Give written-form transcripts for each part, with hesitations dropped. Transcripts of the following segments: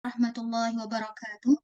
Warahmatullahi wabarakatuh.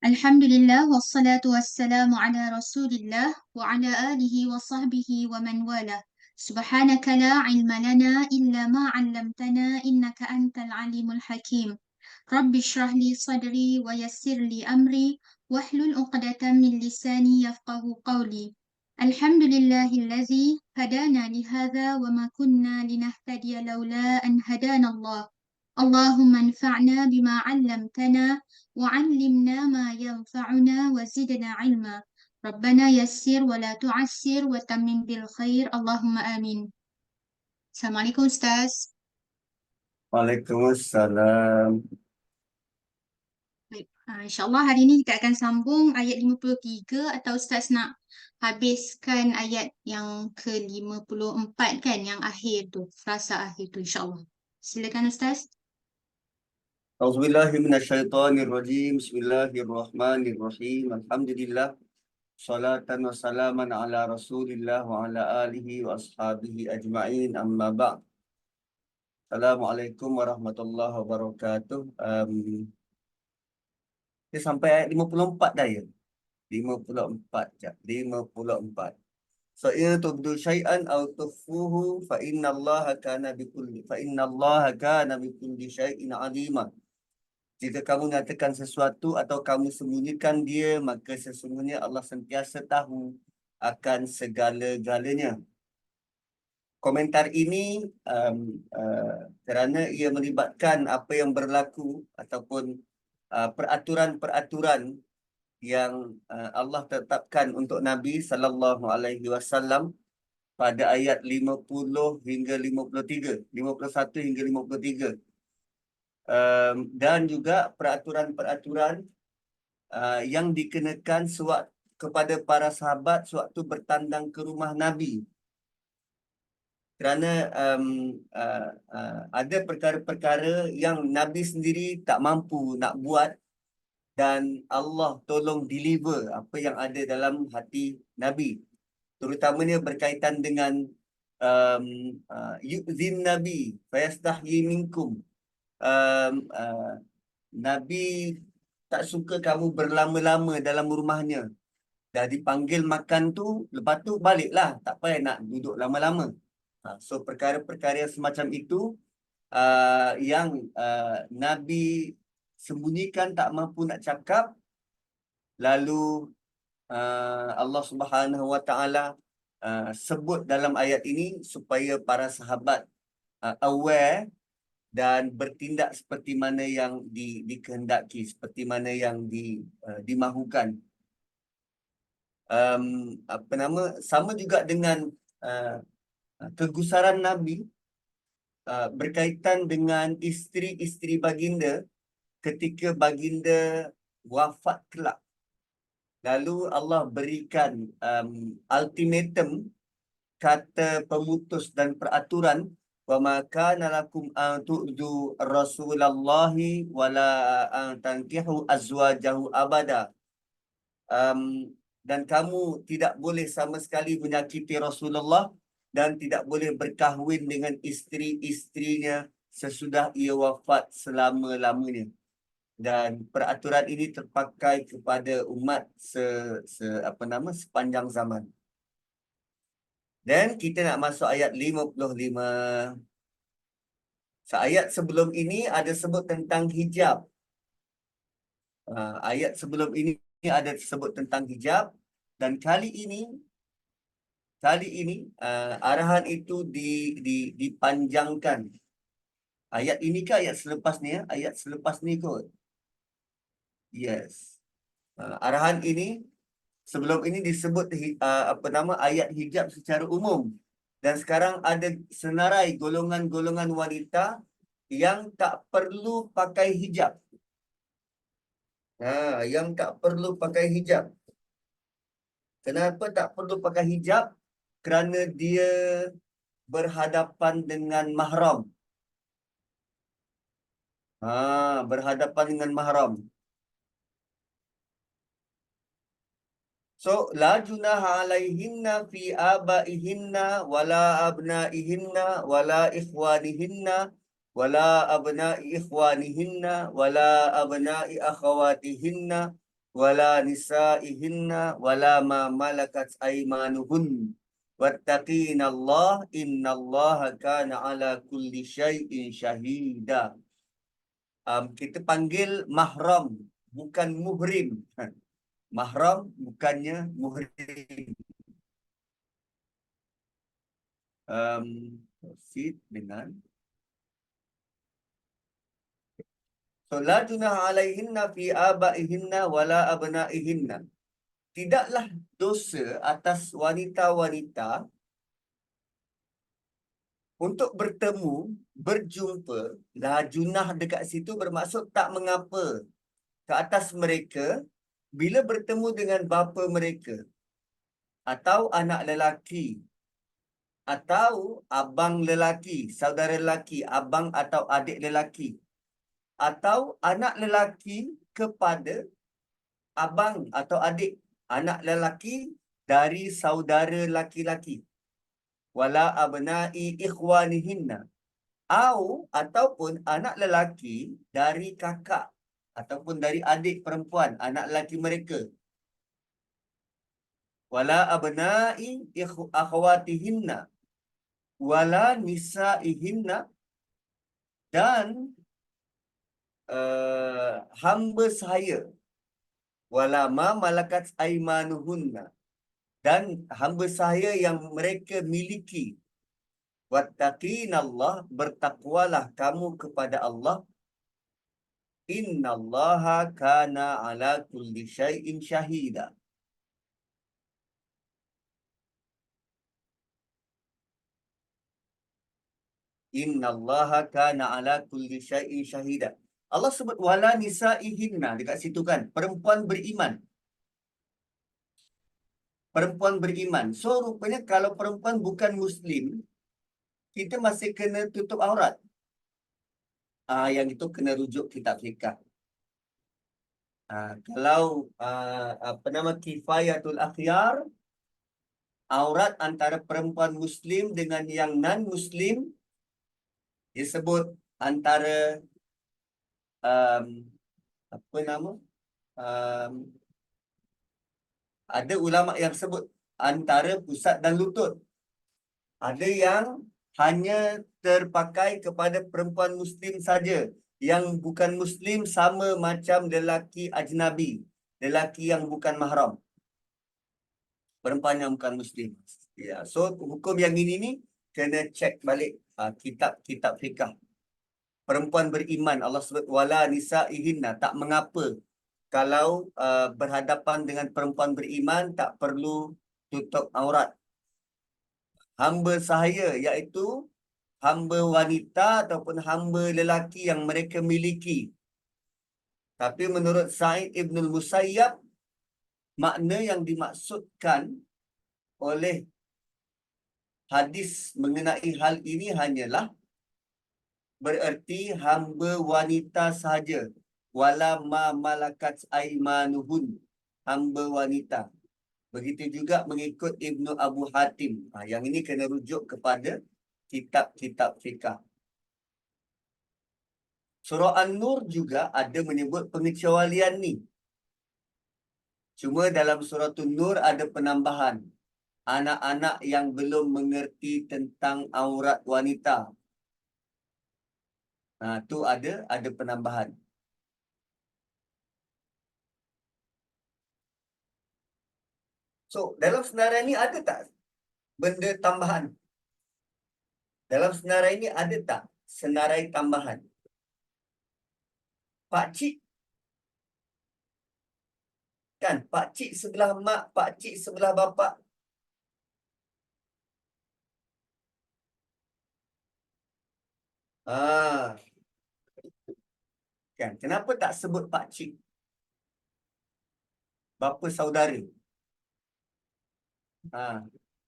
Alhamdulillah wassalatu wassalamu ala Rasulillah wa ala alihi wa sahbihi wa man wala. Subhanaka la ilma lana illa ma 'allamtana innaka antal alimul hakim. Rabbi shrah li sadri wa yassir li amri wahlul 'uqdatam min lisani yafqahu qawli. Alhamdulillahillazi hadana li hadza wa ma kunna linahtadiya laula an hadana Allah. Allahumma anfa'na bima 'allamtana وعلمنا ما ينفعنا وزدنا علما ربنا يسر ولا تعسر وتمم بالخير اللهم آمين. Assalamualaikum Ustaz. Waalaikumsalam. Baik. InsyaAllah hari ini kita akan sambung ayat 53 atau Ustaz nak habiskan ayat yang ke-54 kan, yang akhir tu, frasa akhir tu insyaAllah. Silakan Ustaz. Auzubillahi minasyaitonirrajim. Bismillahirrahmanirrahim. Alhamdulillah. Salatan wa salaman ala Rasulillah wa ala alihi wa ashabihi ajma'in. Amma ba'd. Assalamualaikum warahmatullahi wabarakatuh. Dia sampai ayat 54 dah ya. 54 jap. 54. So in tubdu syai'an aw tukhfuhu fa innallaha kana bikulli syai'in 'alima. Jika kamu nyatakan sesuatu atau kamu sembunyikan dia, maka sesungguhnya Allah sentiasa tahu akan segala-galanya. Komentar ini kerana ia melibatkan apa yang berlaku ataupun peraturan-peraturan yang Allah tetapkan untuk Nabi sallallahu alaihi wasallam pada ayat 50 hingga 53, 51 hingga 53. Dan juga peraturan-peraturan yang dikenakan kepada para sahabat sewaktu bertandang ke rumah Nabi. Kerana ada perkara-perkara yang Nabi sendiri tak mampu nak buat dan Allah tolong deliver apa yang ada dalam hati Nabi. Terutamanya berkaitan dengan yu'zin Nabi fayastahyi minkum. Nabi tak suka kamu berlama-lama dalam rumahnya. Dah dipanggil makan tu, lepas tu baliklah. Tak payah nak duduk lama-lama. So perkara-perkara yang semacam itu yang Nabi sembunyikan, tak mampu nak cakap. Lalu Allah Subhanahu Wa Taala sebut dalam ayat ini supaya para sahabat aware dan bertindak seperti mana yang dikehendaki, seperti mana yang dimahukan. Sama juga dengan kegusaran Nabi berkaitan dengan isteri-isteri baginda ketika baginda wafat kelak. Lalu Allah berikan ultimatum, kata pemutus dan peraturan, wa ma kana lakum an tu'du rasulallahi wala an tankihu azwajahu abada. Dan kamu tidak boleh sama sekali menyakiti Rasulullah dan tidak boleh berkahwin dengan isteri-isterinya sesudah ia wafat selama-lamanya. Dan peraturan ini terpakai kepada umat sepanjang zaman. Dan kita nak masuk ayat 55. Ayat sebelum ini ada sebut tentang hijab. Ayat sebelum ini ada sebut tentang hijab. Dan kali ini arahan itu dipanjangkan. Ayat ini ke ayat selepas ni? Ayat selepas ni kot. Yes. Arahan ini sebelum ini disebut ayat hijab secara umum. Dan sekarang ada senarai golongan-golongan wanita yang tak perlu pakai hijab. Yang tak perlu pakai hijab. Kenapa tak perlu pakai hijab? Kerana dia berhadapan dengan mahram. Berhadapan dengan mahram. So, la junaha alaihinna fi abaihinna wala abnaihinna wala ikhwanihinna wala abna'i ikhwanihinna, wala abna'i akhawatihinna, wala nisa'ihinna, wala ma malakat aymanuhun. Wattaqinallah innallaha kana ala kulli syai'in syahida. Kita panggil mahram, bukan muhrim. Mahram bukannya muhrim. Proceed dengan so la junaha alaihinna fi abaihinna wala abnaihinna. Tidaklah dosa atas wanita-wanita untuk bertemu, berjumpa. Lah junah dekat situ bermaksud tak mengapa ke atas mereka bila bertemu dengan bapa mereka atau anak lelaki atau abang lelaki, saudara lelaki, abang atau adik lelaki, atau anak lelaki kepada abang atau adik anak lelaki dari saudara laki-laki. Wala abna'i ikhwanihinna. Ataupun anak lelaki dari kakak ataupun dari adik perempuan, anak lelaki mereka. Wala abna'i akhwatihinna. Wala nisa'ihinna. Dan hamba sahaya. Wala ma malakat aimanuhunna. Dan hamba sahaya yang mereka miliki. Wattaqinallah, bertakwalah kamu kepada Allah. Innallaha kana ala kulli syai'in syahida. Innallaha kana ala kulli syai'in syahida. Allah sebut wala nisa'ihinna dekat situ kan, perempuan beriman. Perempuan beriman. So rupanya kalau perempuan bukan Muslim, kita masih kena tutup aurat. Yang itu kena rujuk kitab fikah. Kalau kifayatul akhyar, aurat antara perempuan Muslim dengan yang non-Muslim disebut antara ada ulama yang sebut antara pusat dan lutut. Ada yang hanya terpakai kepada perempuan Muslim saja. Yang bukan Muslim sama macam lelaki ajnabi, lelaki yang bukan mahram, perempuan yang bukan Muslim. Ya, so hukum yang ini ni kena cek balik kitab-kitab fikah. Perempuan beriman, Allah sebut wala nisa'ihinna, tak mengapa kalau berhadapan dengan perempuan beriman tak perlu tutup aurat. Hamba sahaya iaitu hamba wanita ataupun hamba lelaki yang mereka miliki. Tapi menurut Sa'id Ibn Musayyab, makna yang dimaksudkan oleh hadis mengenai hal ini hanyalah bererti hamba wanita sahaja. Wala ma malakat aimanuhun, hamba wanita. Begitu juga mengikut Ibnu Abu Hatim. Yang ini kena rujuk kepada kitab-kitab fikah. Surah An-Nur juga ada menyebut pengecualian ni. Cuma dalam surah An-Nur ada penambahan. Anak-anak yang belum mengerti tentang aurat wanita. Tu ada penambahan. So, dalam senarai ini ada tak benda tambahan? Dalam senarai ini ada tak senarai tambahan? Pakcik. Kan, pakcik sebelah mak, pakcik sebelah bapa. Kan, kenapa tak sebut pakcik? Bapa saudara.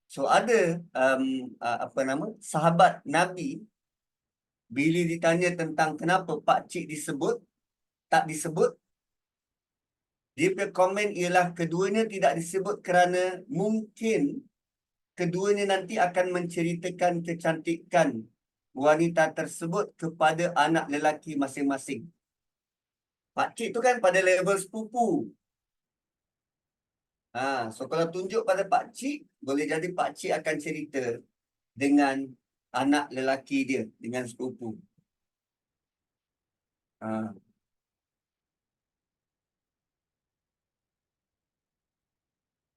So ada sahabat Nabi bila ditanya tentang kenapa pakcik disebut, tak disebut, dia punya komen ialah keduanya tidak disebut kerana mungkin keduanya nanti akan menceritakan kecantikan wanita tersebut kepada anak lelaki masing-masing. Pakcik tu kan pada level sepupu. So kalau tunjuk pada pakcik, boleh jadi pakcik akan cerita dengan anak lelaki dia, dengan sepupu. Ha.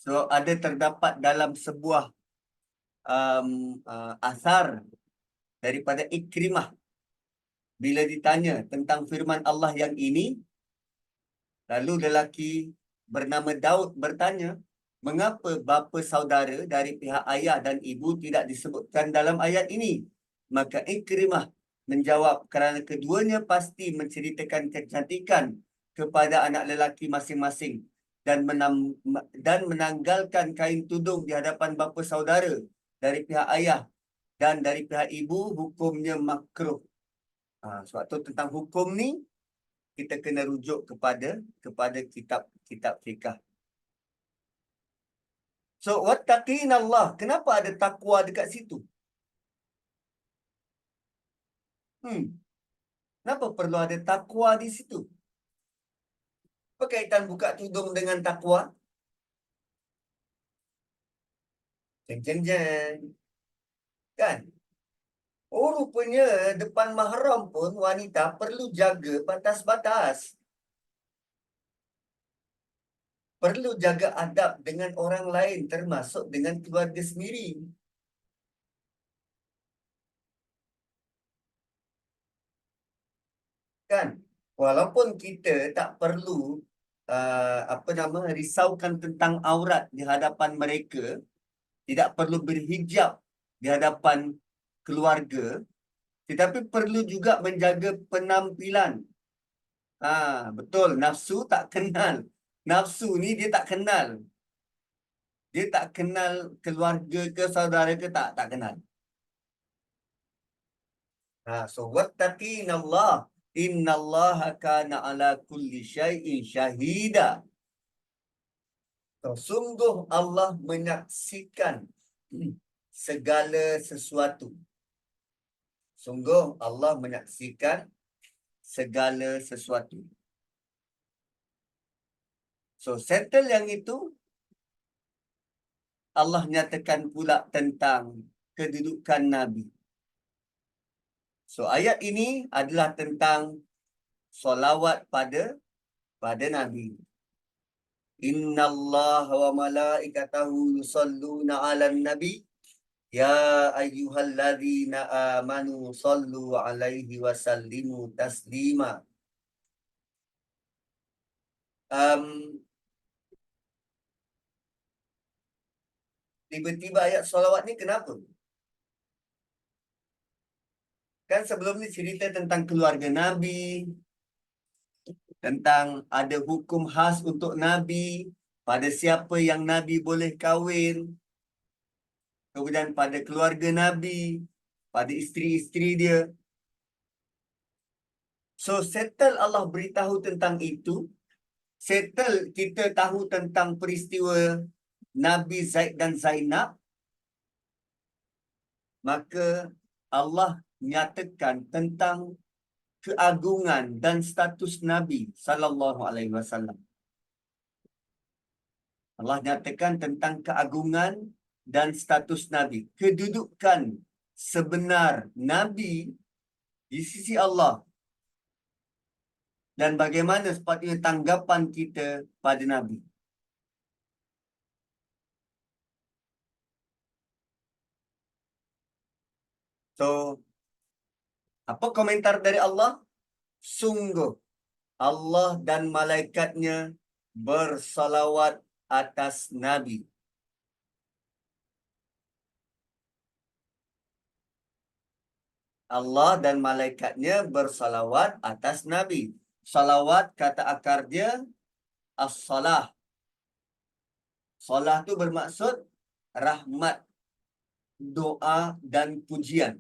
So ada terdapat dalam sebuah asar daripada Ikrimah. Bila ditanya tentang firman Allah yang ini, lalu lelaki bernama Daud bertanya, mengapa bapa saudara dari pihak ayah dan ibu tidak disebutkan dalam ayat ini? Maka Ikrimah menjawab, kerana keduanya pasti menceritakan kecantikan kepada anak lelaki masing-masing dan menanggalkan kain tudung di hadapan bapa saudara dari pihak ayah dan dari pihak ibu, hukumnya makruh. Sebab tu tentang hukum ni kita kena rujuk kepada kitab fikah. So wattaqinallah, kenapa ada takwa dekat situ? Kenapa perlu ada takwa di situ? Apa kaitan buka tudung dengan takwa? Jeng. Kan? Oh, rupanya depan mahram pun wanita perlu jaga batas-batas. Perlu jaga adab dengan orang lain, termasuk dengan keluarga sendiri. Kan? Walaupun kita tak perlu risaukan tentang aurat di hadapan mereka, tidak perlu berhijab di hadapan keluarga, tetapi perlu juga menjaga penampilan. Betul, nafsu tak kenal. Nafsu ni dia tak kenal. Dia tak kenal keluarga ke saudara ke, tak kenal. So wattaqinallah, innallaha kana ala kulli syai'in syahida. So, sungguh Allah menyaksikan segala sesuatu. Sungguh Allah menyaksikan segala sesuatu. So settle yang itu, Allah nyatakan pula tentang kedudukan Nabi. So ayat ini adalah tentang solawat pada Nabi. Innallaha wa malaikatahu yusalluna 'alan nabi ya ayyuhalladzina amanu sallu 'alaihi wa sallimu taslima. Tiba-tiba ayat solawat ni kenapa? Kan sebelum ni cerita tentang keluarga Nabi, tentang ada hukum khas untuk Nabi, pada siapa yang Nabi boleh kahwin, kemudian pada keluarga Nabi, pada isteri-isteri dia. So settle Allah beritahu tentang itu, settle kita tahu tentang peristiwa Nabi Zaid dan Zainab, maka Allah nyatakan tentang keagungan dan status Nabi sallallahu alaihi wasallam. Allah nyatakan tentang keagungan dan status Nabi, kedudukan sebenar Nabi di sisi Allah, dan bagaimana sepatutnya tanggapan kita pada Nabi. So, apa komentar dari Allah? Sungguh Allah dan malaikatnya bersalawat atas Nabi. Allah dan malaikatnya bersalawat atas Nabi. Salawat kata akar dia as-salah. Salah tu bermaksud rahmat, doa dan pujian.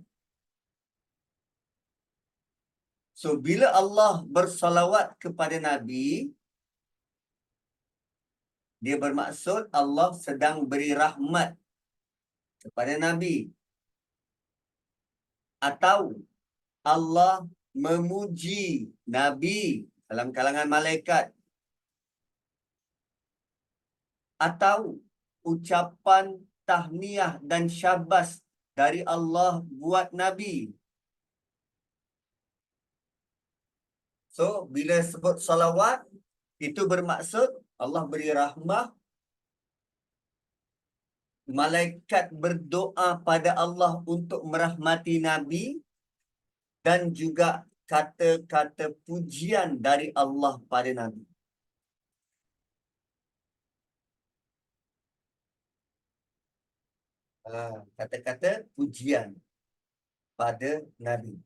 So bila Allah bersalawat kepada Nabi, dia bermaksud Allah sedang beri rahmat kepada Nabi. atau Allah memuji Nabi dalam kalangan malaikat, atau ucapan tahniah dan syabas dari Allah buat Nabi. So, bila sebut salawat, itu bermaksud Allah beri rahmah, malaikat berdoa pada Allah untuk merahmati Nabi, dan juga kata-kata pujian dari Allah pada Nabi. Kata-kata pujian pada Nabi.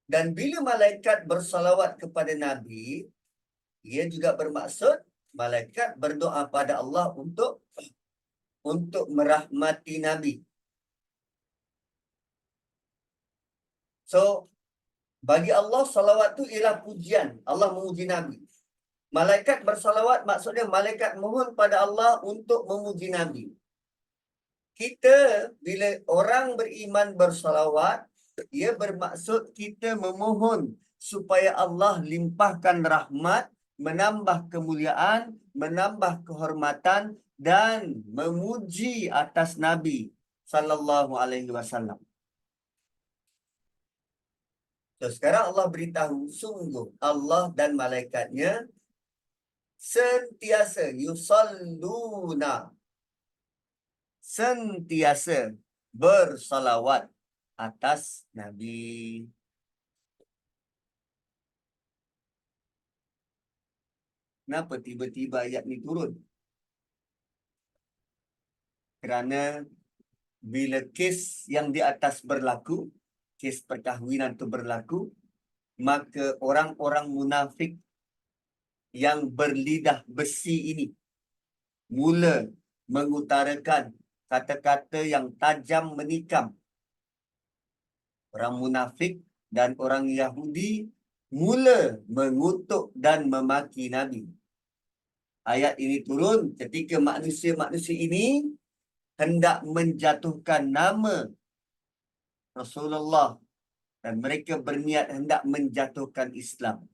Dan bila malaikat bersalawat kepada Nabi, ia juga bermaksud malaikat berdoa pada Allah untuk merahmati Nabi. So, bagi Allah, salawat tu ialah pujian. Allah memuji Nabi. Malaikat bersalawat maksudnya malaikat mohon pada Allah untuk memuji Nabi. Kita, bila orang beriman bersalawat, ia bermaksud kita memohon supaya Allah limpahkan rahmat, menambah kemuliaan, menambah kehormatan, dan memuji atas Nabi sallallahu alaihi wasallam. So, sekarang Allah beritahu, sungguh Allah dan malaikatnya sentiasa yusalluna, sentiasa bersalawat atas Nabi. Kenapa tiba-tiba ayat ni turun? Kerana bila kes yang di atas berlaku, kes perkahwinan itu berlaku, maka orang-orang munafik yang berlidah besi ini mula mengutarakan kata-kata yang tajam menikam. Orang munafik dan orang Yahudi mula mengutuk dan memaki Nabi. Ayat ini turun ketika manusia-manusia ini hendak menjatuhkan nama Rasulullah dan mereka berniat hendak menjatuhkan Islam.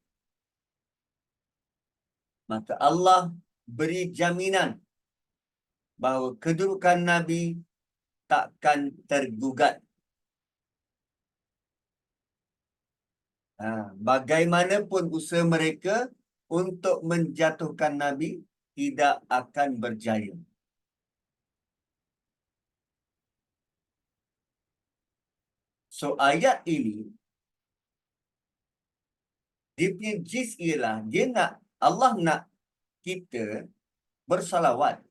Maka Allah beri jaminan bahawa kedudukan Nabi takkan tergugat. Bagaimanapun usaha mereka untuk menjatuhkan Nabi tidak akan berjaya. So, ayat ini, dia punya gist ialah, Allah nak kita bersalawat.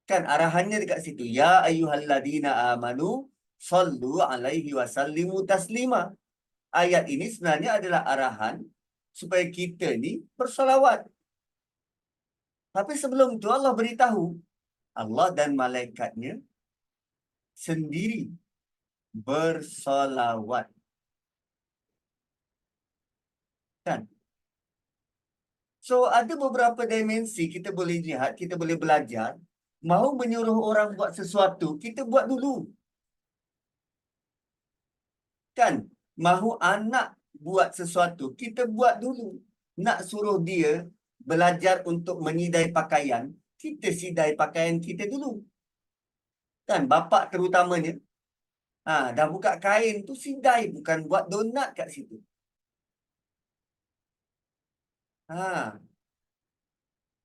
Kan arahannya dekat situ. Ya ayyuhalladzina amanu sallu alaihi wasallimu taslima. Ayat ini sebenarnya adalah arahan supaya kita ni bersalawat. Tapi sebelum tu Allah beritahu, Allah dan malaikatnya sendiri bersalawat. Kan? So, ada beberapa dimensi kita boleh lihat, kita boleh belajar. Mahu menyuruh orang buat sesuatu, kita buat dulu. Kan? Mahu anak buat sesuatu, kita buat dulu. Nak suruh dia belajar untuk menyidai pakaian, kita sidai pakaian kita dulu. Kan? Bapa terutamanya, dah buka kain tu sidai, bukan buat donat kat situ.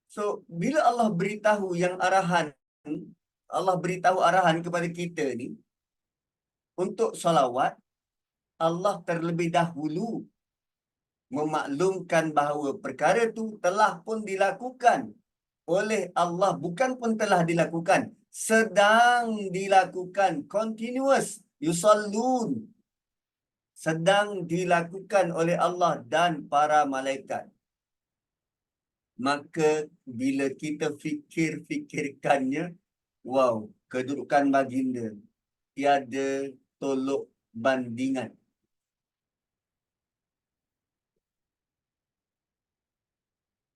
So, bila Allah beritahu Allah beritahu arahan kepada kita ni untuk salawat, Allah terlebih dahulu memaklumkan bahawa perkara itu telah pun dilakukan oleh Allah. Bukan pun telah dilakukan, sedang dilakukan, continuous, yusallun, sedang dilakukan oleh Allah dan para malaikat. Maka bila kita fikirkannya, wow, kedudukan baginda tiada tolok bandingan.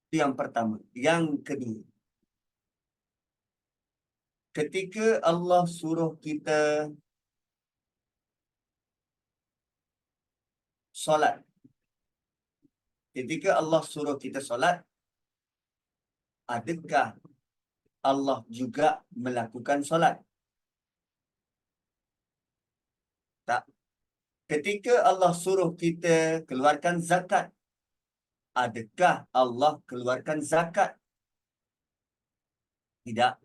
Itu yang pertama. Yang kedua, ketika Allah suruh kita solat. Ketika Allah suruh kita solat, adakah Allah juga melakukan solat? Tak. Ketika Allah suruh kita keluarkan zakat, adakah Allah keluarkan zakat? Tidak.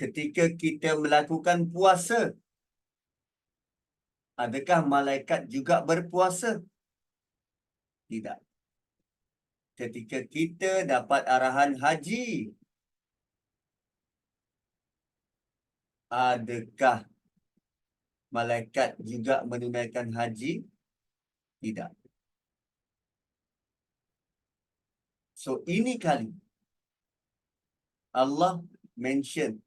Ketika kita melakukan puasa, adakah malaikat juga berpuasa? Tidak. Ketika kita dapat arahan haji, adakah malaikat juga menunaikan haji? Tidak. So, ini kali Allah mention,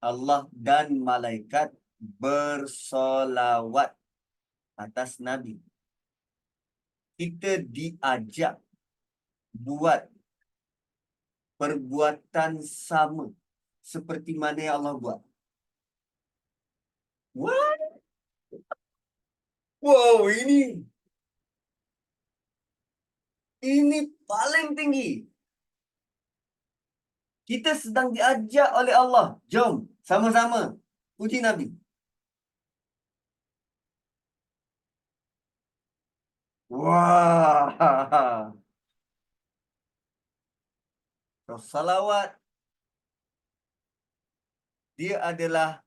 Allah dan malaikat bersolawat atas Nabi. Kita diajak buat perbuatan sama seperti mana yang Allah buat. What? Wow, ini paling tinggi. Kita sedang diajak oleh Allah. Jom, sama-sama puji Nabi. Wah. So, salawat dia adalah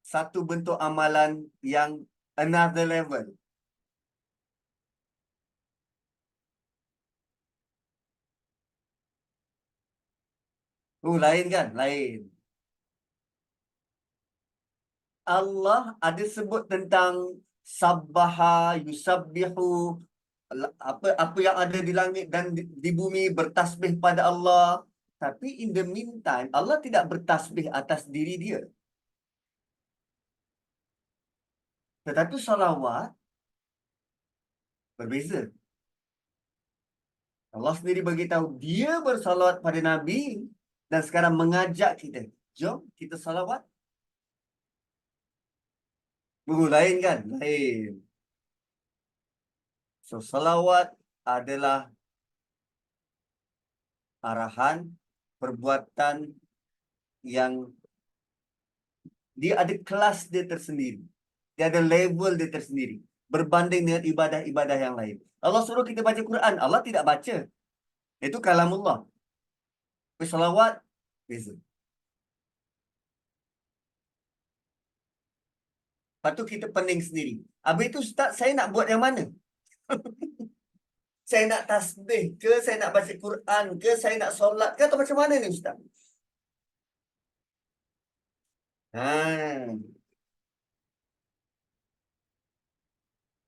satu bentuk amalan yang another level. Lain kan? Lain. Allah ada sebut tentang sabbaha, yusabbihu, apa yang ada di langit dan di bumi bertasbih pada Allah. Tapi in the meantime, Allah tidak bertasbih atas diri dia. Tetapi salawat berbeza. Allah sendiri beritahu dia bersalawat pada Nabi dan sekarang mengajak kita. Jom kita salawat. Lain kan? Lain. So, salawat adalah arahan, perbuatan yang dia ada kelas dia tersendiri. Dia ada level dia tersendiri. Berbanding dengan ibadah-ibadah yang lain. Allah suruh kita baca Quran. Allah tidak baca. Itu kalamullah. Tapi salawat, beza. Lepas tu kita pening sendiri. Habis itu Ustaz, saya nak buat yang mana? Saya nak tasbih ke? Saya nak baca Quran ke? Saya nak solat ke? Atau macam mana ni Ustaz?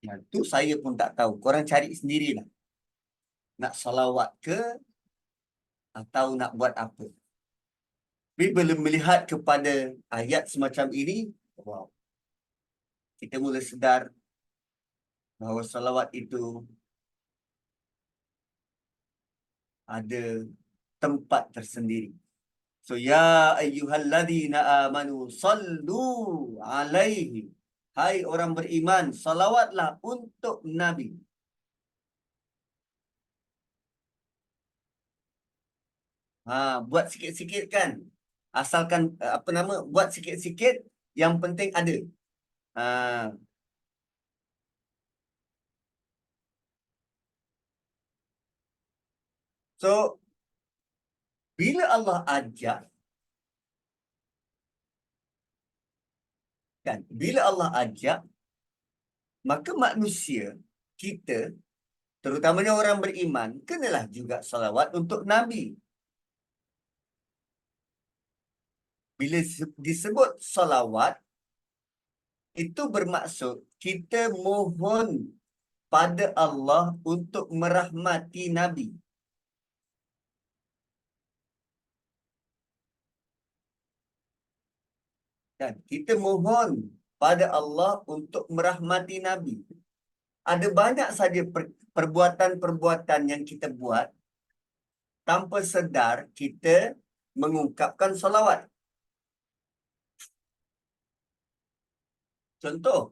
Yang tu saya pun tak tahu. Korang cari sendirilah. Nak salawat ke? Atau nak buat apa? Tapi bila melihat kepada ayat semacam ini, wow. Kita mula sedar bahawa salawat itu ada tempat tersendiri. So, ya ayyuhalladzina amanu sallu alaihi. Hai orang beriman, salawatlah untuk Nabi. Buat sikit-sikit kan. Asalkan buat sikit-sikit, yang penting ada. So, bila Allah ajak, kan? Bila Allah ajak, maka manusia, kita, terutamanya orang beriman, kenalah juga salawat untuk Nabi. Bila disebut salawat, itu bermaksud kita mohon pada Allah untuk merahmati Nabi. Dan kita mohon pada Allah untuk merahmati Nabi. Ada banyak saja perbuatan-perbuatan yang kita buat tanpa sedar kita mengungkapkan salawat. Contoh,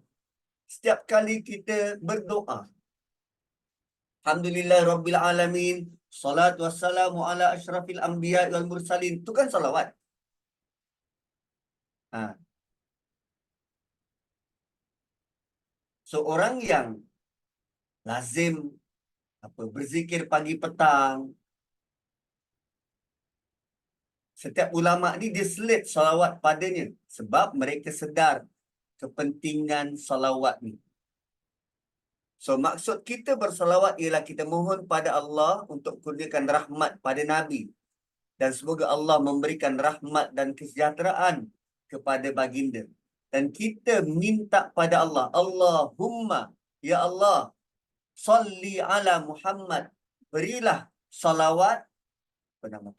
setiap kali kita berdoa. Alhamdulillah Rabbil Alamin, salatu wassalamu ala asyrafil anbiya wal mursalin. Itu kan salawat. Ha. So orang yang lazim berzikir pagi petang, setiap ulama ni dia selit salawat padanya sebab mereka sedar kepentingan salawat ni. So maksud kita bersalawat ialah kita mohon pada Allah untuk kurniakan rahmat pada Nabi. Dan semoga Allah memberikan rahmat dan kesejahteraan kepada baginda. Dan kita minta pada Allah, Allahumma, ya Allah, salli ala Muhammad. Berilah salawat,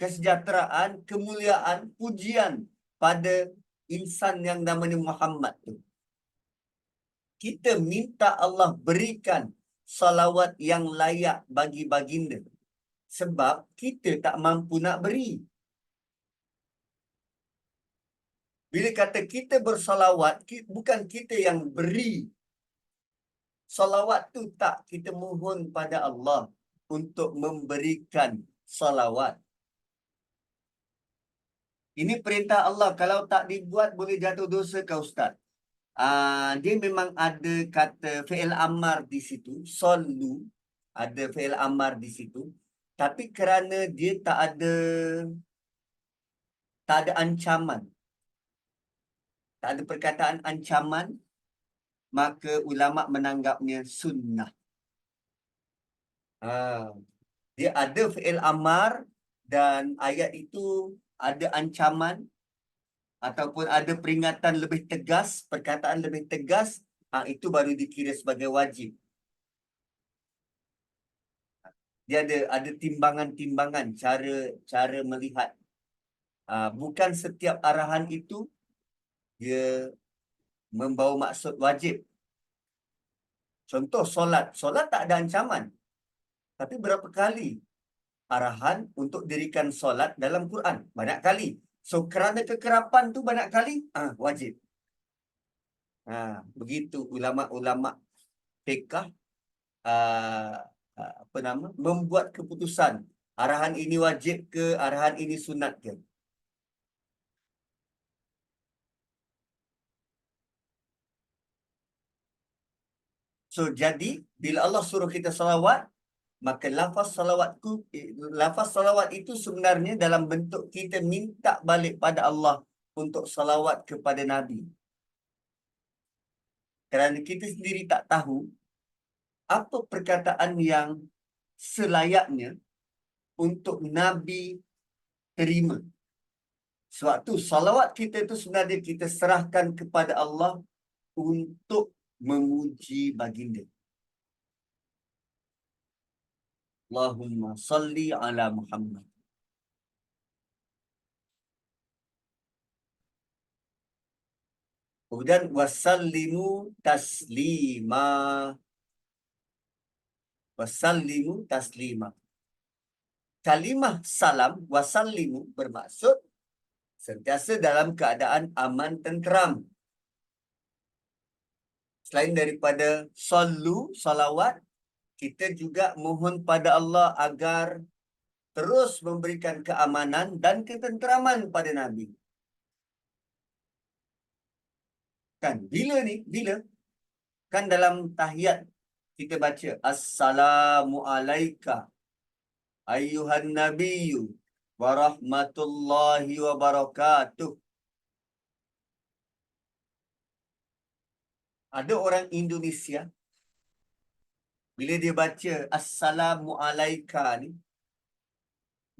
kesejahteraan, kemuliaan, pujian pada insan yang namanya Muhammad tu. Kita minta Allah berikan salawat yang layak bagi baginda. Sebab kita tak mampu nak beri. Bila kata kita bersalawat, bukan kita yang beri. Salawat tu tak kita mohon pada Allah untuk memberikan salawat. Ini perintah Allah. Kalau tak dibuat, boleh jatuh dosa ke Ustaz. Dia memang ada kata fi'il amar di situ. Sallu. Ada fi'il amar di situ. Tapi kerana dia tak ada ancaman. Tak ada perkataan ancaman, maka ulama menanggapnya sunnah. Dia ada fi'il amar dan ayat itu ada ancaman ataupun ada peringatan lebih tegas, perkataan lebih tegas, itu baru dikira sebagai wajib. Dia ada timbangan-timbangan cara melihat. Bukan setiap arahan itu dia membawa maksud wajib. Contoh solat. Solat tak ada ancaman. Tapi berapa kali arahan untuk dirikan solat dalam Quran? Banyak kali. So kerana kekerapan tu banyak kali, wajib. Begitu ulama-ulama fiqh membuat keputusan. Arahan ini wajib ke, arahan ini sunat ke? So jadi bila Allah suruh kita salawat, maka lafaz salawat itu sebenarnya dalam bentuk kita minta balik pada Allah untuk salawat kepada Nabi. Kerana kita sendiri tak tahu apa perkataan yang selayaknya untuk Nabi terima. Sebab tu salawat kita itu sebenarnya kita serahkan kepada Allah untuk memuji baginda. Allahumma salli ala Muhammad. Kemudian wasallimu taslima. Wasallimu taslima. Kalimah salam wasallimu bermaksud sentiasa dalam keadaan aman tenteram. Selain daripada sallu, salawat, kita juga mohon pada Allah agar terus memberikan keamanan dan ketenteraman pada Nabi. Kan bila ni? Bila? Kan dalam tahiyat kita baca Assalamu alayka ayyuhan nabiyyu wa rahmatullahi wa barakatuh. Ada orang Indonesia bila dia baca Assalamu alayka ni,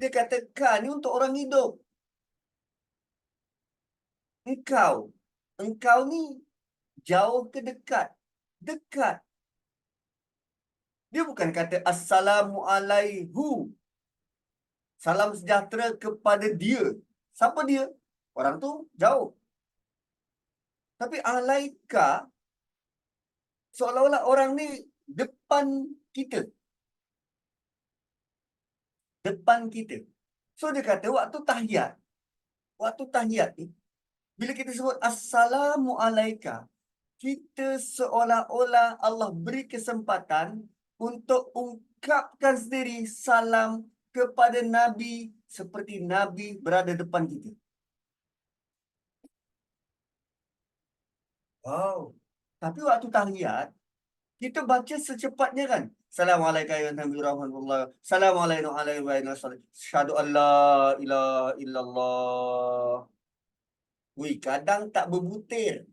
dia kata ka ni untuk orang hidup. Engkau ni jauh ke dekat? Dekat. Dia bukan kata Assalamu alaihu. Salam sejahtera kepada dia. Siapa dia? Orang tu jauh. Tapi alaika, seolah-olah orang ni depan kita. Depan kita. So dia kata waktu tahiyat ni, bila kita sebut Assalamu alaika, kita seolah-olah Allah beri kesempatan untuk ungkapkan sendiri salam kepada Nabi seperti Nabi berada depan kita. Wow. Tapi waktu tahiyat, kita baca secepatnya kan. Assalamualaikum warahmatullahi wabarakatuh. Assalamualaikum warahmatullahi wabarakatuh. Syahadu an la ilaha illallah. Wih, kadang tak berbutir.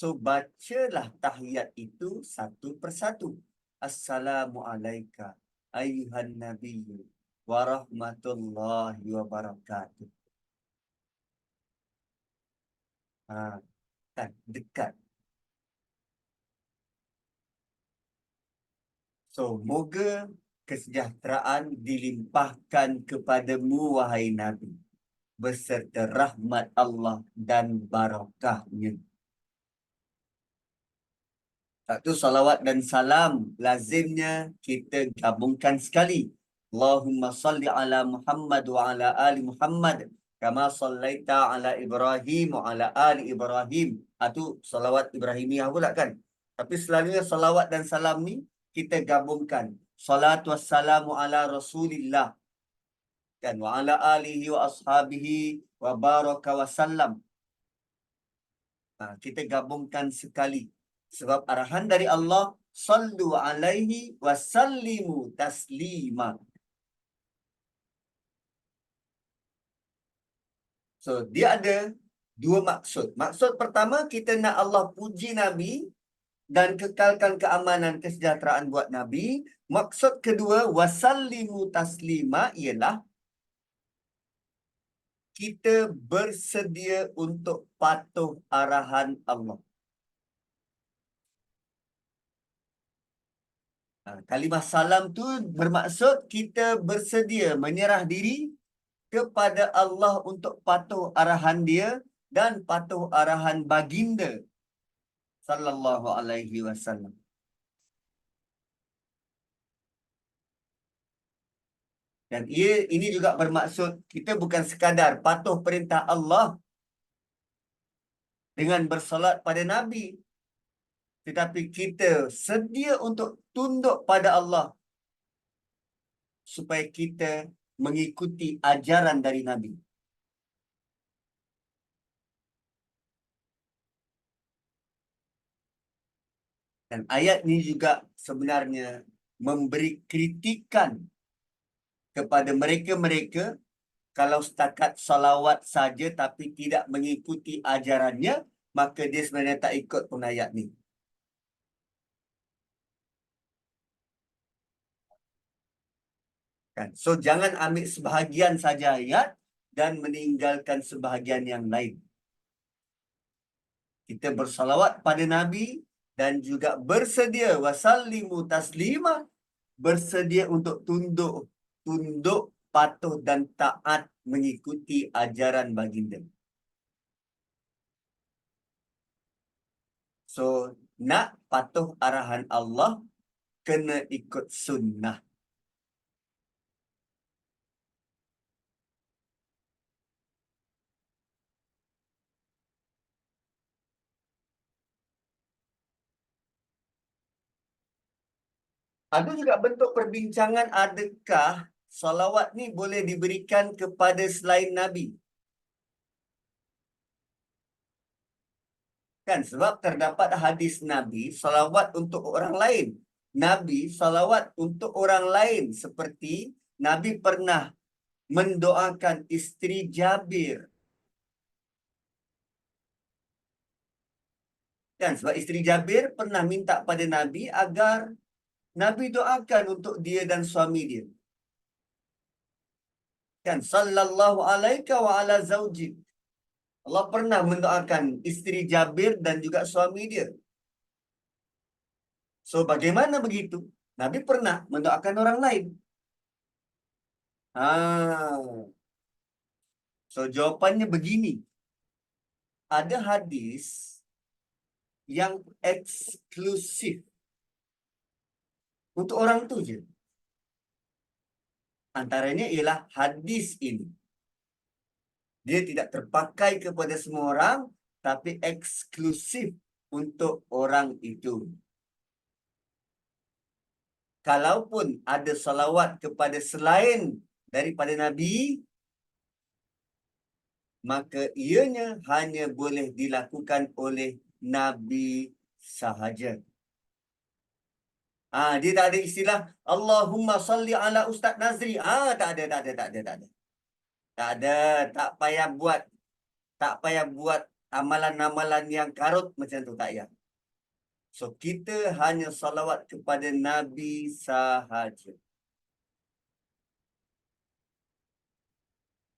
So, bacalah tahiyat itu satu persatu. Assalamualaikum ayuhan nabiyyu warahmatullahi wabarakatuh. Ha, kan dekat. So, moga kesejahteraan dilimpahkan kepadamu wahai Nabi beserta rahmat Allah dan barakahnya. Satu salawat dan salam lazimnya kita gabungkan sekali. Allahumma salli ala Muhammad wa ala ali Muhammad kama sallaita ala Ibrahim wa ala ali Ibrahim. Itu salawat Ibrahimiyah pula kan. Tapi selalunya salawat dan salam ni kita gabungkan. Salatu wassalamu ala Rasulillah dan wa ala alihi wa ashabihi wa baraka wa sallam. Kita gabungkan sekali. Sebab arahan dari Allah, sallu alaihi wa sallimu taslima. So, dia ada dua maksud. Maksud pertama, kita nak Allah puji Nabi dan kekalkan keamanan, kesejahteraan buat Nabi. Maksud kedua, wasallimu taslima ialah kita bersedia untuk patuh arahan Allah. Kalimah salam tu bermaksud kita bersedia menyerah diri kepada Allah untuk patuh arahan dia dan patuh arahan baginda sallallahu alaihi wasallam. Dan ini juga bermaksud kita bukan sekadar patuh perintah Allah dengan bersolat pada Nabi, tetapi kita sedia untuk tunduk pada Allah supaya kita mengikuti ajaran dari Nabi. Dan ayat ini juga sebenarnya memberi kritikan kepada mereka-mereka kalau setakat salawat saja tapi tidak mengikuti ajarannya, maka dia sebenarnya tak ikut pun ayat ni. Kan? So, jangan ambil sebahagian saja ayat dan meninggalkan sebahagian yang lain. Kita bersalawat pada Nabi dan juga bersedia wasallimu taslima, bersedia untuk tunduk, patuh dan taat mengikuti ajaran baginda. So, nak patuh arahan Allah, kena ikut sunnah. Ada juga bentuk perbincangan, adakah salawat ni boleh diberikan kepada selain Nabi? Kan, sebab terdapat hadis Nabi salawat untuk orang lain. Nabi salawat untuk orang lain seperti Nabi pernah mendoakan isteri Jabir. Kan, sebab isteri Jabir pernah minta pada Nabi agar Nabi doakan untuk dia dan suami dia. Kan, sallallahu alaika wa ala zaujik. Allah pernah mendoakan isteri Jabir dan juga suami dia. So, bagaimana begitu? Nabi pernah mendoakan orang lain. So, jawapannya begini. Ada hadis yang eksklusif untuk orang tu je. Antaranya ialah hadis ini. Dia tidak terpakai kepada semua orang, tapi eksklusif untuk orang itu. Kalaupun ada salawat kepada selain daripada Nabi, maka ianya hanya boleh dilakukan oleh Nabi sahaja. Dia tak ada istilah Allahumma salli ala Ustaz Nazri. Tak ada, tak ada, tak ada, tak ada. Tak ada, tak payah buat amalan-amalan yang karut macam tu, tak payah. So, kita hanya salawat kepada Nabi sahaja.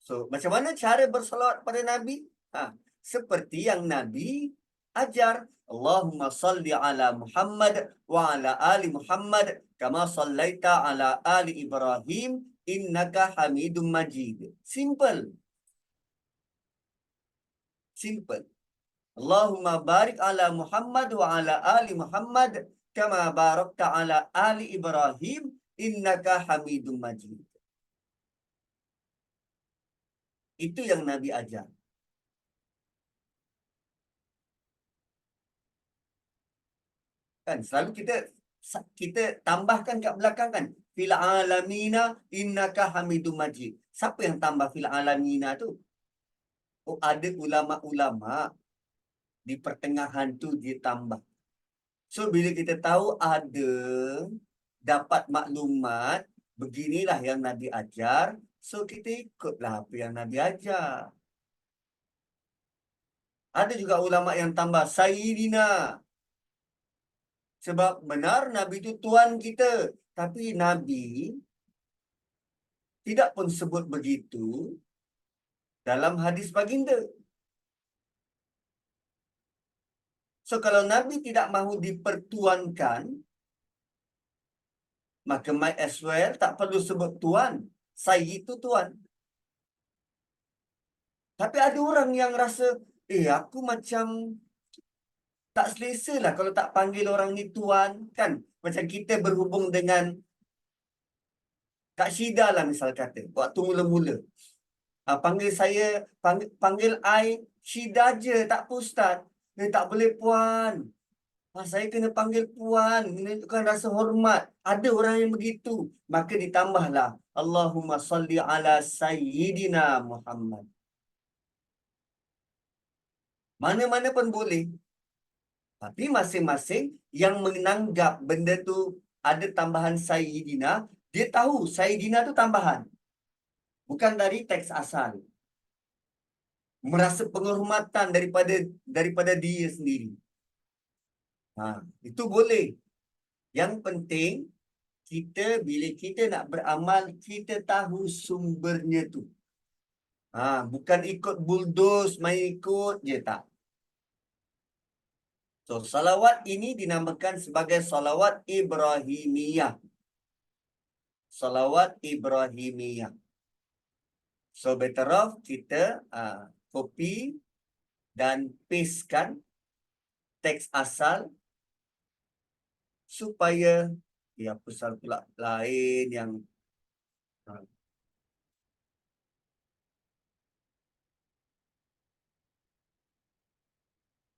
So, macam mana cara bersalawat kepada Nabi? Seperti yang Nabi ajar. Allahumma salli ala Muhammad wa ala ali Muhammad kama sallaita ala ali Ibrahim innaka Hamidum Majid. Simple. Simple. Allahumma barik ala Muhammad wa ala ali Muhammad kama barakta ala ali Ibrahim innaka Hamidum Majid. Itu yang Nabi ajar. Kan selalu kita tambahkan kat belakang kan, fil alamina innaka Hamidum Majid. Siapa yang tambah fil alamina tu? Ada ulama-ulama di pertengahan tu dia tambah. So bila kita tahu ada dapat maklumat beginilah yang Nabi ajar, so kita ikutlah apa yang Nabi ajar. Ada juga ulama yang tambah Sayyidina. Sebab benar Nabi itu Tuan kita. Tapi Nabi tidak pun sebut begitu dalam hadis baginda. So kalau Nabi tidak mahu dipertuankan, maka might as well tak perlu sebut Tuan. Saya itu Tuan. Tapi ada orang yang rasa, aku macam tak selesa lah kalau tak panggil orang ni Tuan. Kan? Macam kita berhubung dengan Kak Syida lah misal kata. Waktu mula-mula. Panggil I Syida je, tak apa Ustaz. Tak boleh Puan. Saya kena panggil Puan, menunjukkan rasa hormat. Ada orang yang begitu. Maka ditambahlah Allahumma salli ala Sayyidina Muhammad. Mana-mana pun boleh. Tapi masing-masing yang menanggap benda tu ada tambahan Sayyidina, dia tahu Sayyidina tu tambahan. Bukan dari teks asal. Merasa penghormatan daripada dia sendiri. Itu boleh. Yang penting, bila kita nak beramal, kita tahu sumbernya tu. Bukan ikut bulldoze, main ikut je, tak. So, salawat ini dinamakan sebagai salawat Ibrahimiyah. Salawat Ibrahimiyah. So, better off kita copy dan pastekan teks asal supaya pasal pula lain yang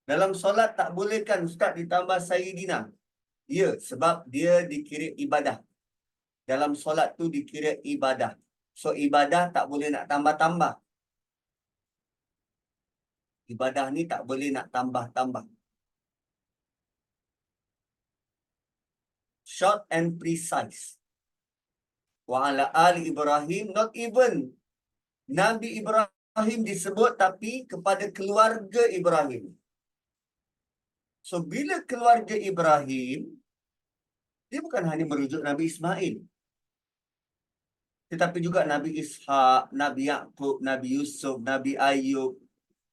dalam solat tak boleh kan Ustaz ditambah Sayyidina? Ya, sebab dia dikira ibadah. Dalam solat tu dikira ibadah. So ibadah tak boleh nak tambah-tambah. Ibadah ni tak boleh nak tambah-tambah. Short and precise. Wa ala ali Ibrahim, not even Nabi Ibrahim disebut, tapi kepada keluarga Ibrahim. So bila keluarga Ibrahim, dia bukan hanya merujuk Nabi Ismail, tetapi juga Nabi Ishak, Nabi Yaqub, Nabi Yusuf, Nabi Ayub,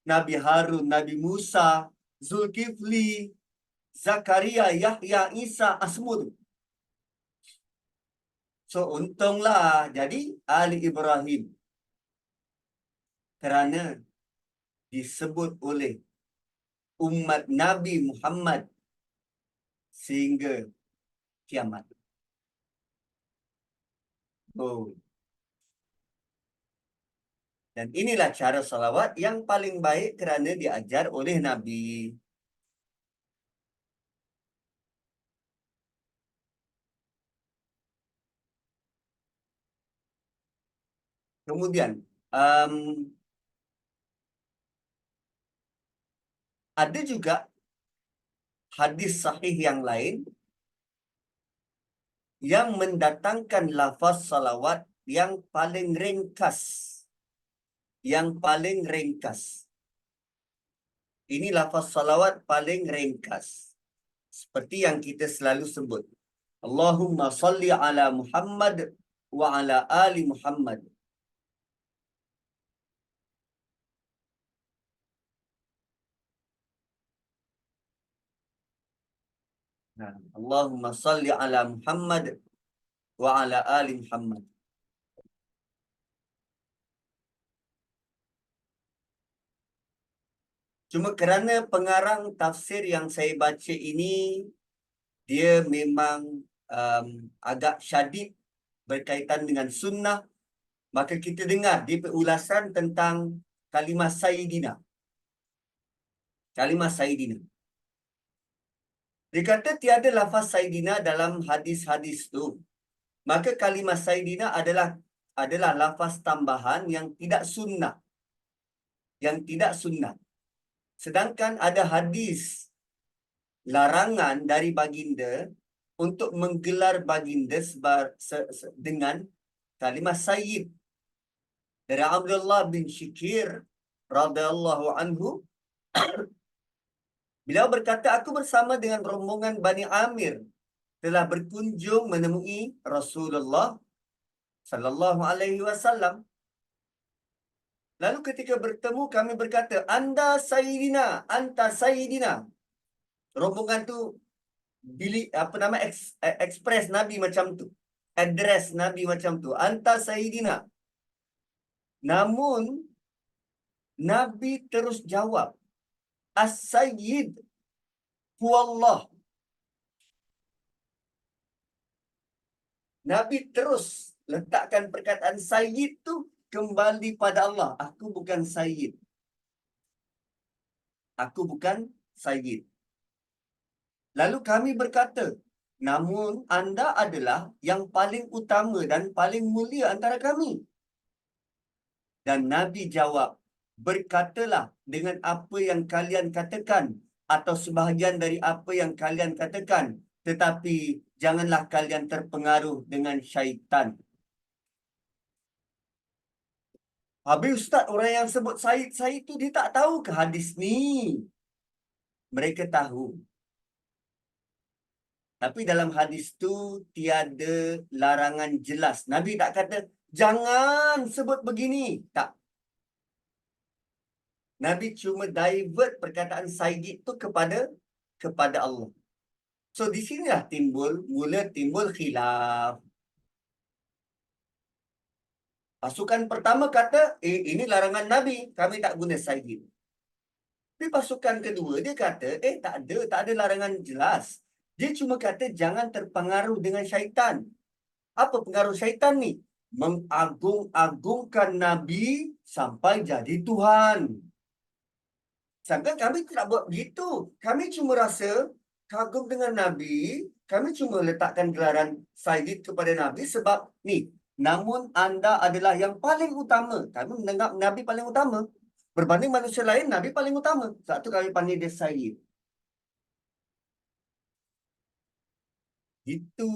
Nabi Harun, Nabi Musa, Zulkifli, Zakaria, Yahya, Isa, semua tu. So untunglah jadi Ali Ibrahim. Kerana disebut oleh umat Nabi Muhammad sehingga kiamat. Oh. Dan inilah cara salawat yang paling baik kerana diajar oleh Nabi. Kemudian, ada juga hadis sahih yang lain yang mendatangkan lafaz salawat yang paling ringkas. Yang paling ringkas. Ini lafaz salawat paling ringkas. Seperti yang kita selalu sebut. Allahumma salli ala Muhammad wa ala ali Muhammad. Allahumma salli ala Muhammad wa ala ali Muhammad. Cuma kerana pengarang tafsir yang saya baca ini, dia memang agak syadid berkaitan dengan sunnah, maka kita dengar dia ulasan tentang kalimah Sayyidina. Kalimah Sayyidina. Dia kata tiada lafaz Sayyidina dalam hadis-hadis tu. Maka kalimah Sayyidina adalah lafaz tambahan yang tidak sunnah. Yang tidak sunnah. Sedangkan ada hadis larangan dari baginda untuk menggelar baginda dengan kalimah Sayyid. Dari Abdullah bin Syikir radhiyallahu anhu, beliau berkata, aku bersama dengan rombongan Bani Amir telah berkunjung menemui Rasulullah sallallahu alaihi wasallam. Lalu ketika bertemu kami berkata, anda Sayyidina, anta Sayyidina. Rombongan tu express Nabi macam tu. Address Nabi macam tu. Anta Sayyidina. Namun Nabi terus jawab, As-Sayyid huwallah. Nabi terus letakkan perkataan Sayyid tu kembali pada Allah. Aku bukan Sayyid. Aku bukan Sayyid. Lalu kami berkata, namun anda adalah yang paling utama dan paling mulia antara kami. Dan Nabi jawab, berkatalah dengan apa yang kalian katakan atau sebahagian dari apa yang kalian katakan, tetapi janganlah kalian terpengaruh dengan syaitan. Habis Ustaz, orang yang sebut Said tu dia tak tahu ke hadis ni? Mereka tahu. Tapi dalam hadis tu tiada larangan jelas. Nabi tak kata, jangan sebut begini. Tak. Nabi cuma divert perkataan Sayyid tu kepada Allah. So di sinilah mula timbul khilaf. Pasukan pertama kata, ini larangan Nabi, kami tak guna Sayyid. Tapi pasukan kedua dia kata, tak ada larangan jelas. Dia cuma kata jangan terpengaruh dengan syaitan. Apa pengaruh syaitan ni? Mengagung-agungkan Nabi sampai jadi Tuhan. Sedangkan kami tidak buat begitu. Kami cuma rasa kagum dengan Nabi. Kami cuma letakkan gelaran Sayyid kepada Nabi sebab ni. Namun anda adalah yang paling utama. Kami menganggap Nabi paling utama. Berbanding manusia lain, Nabi paling utama. Sebab tu kami panggil dia Sayyid. Itu.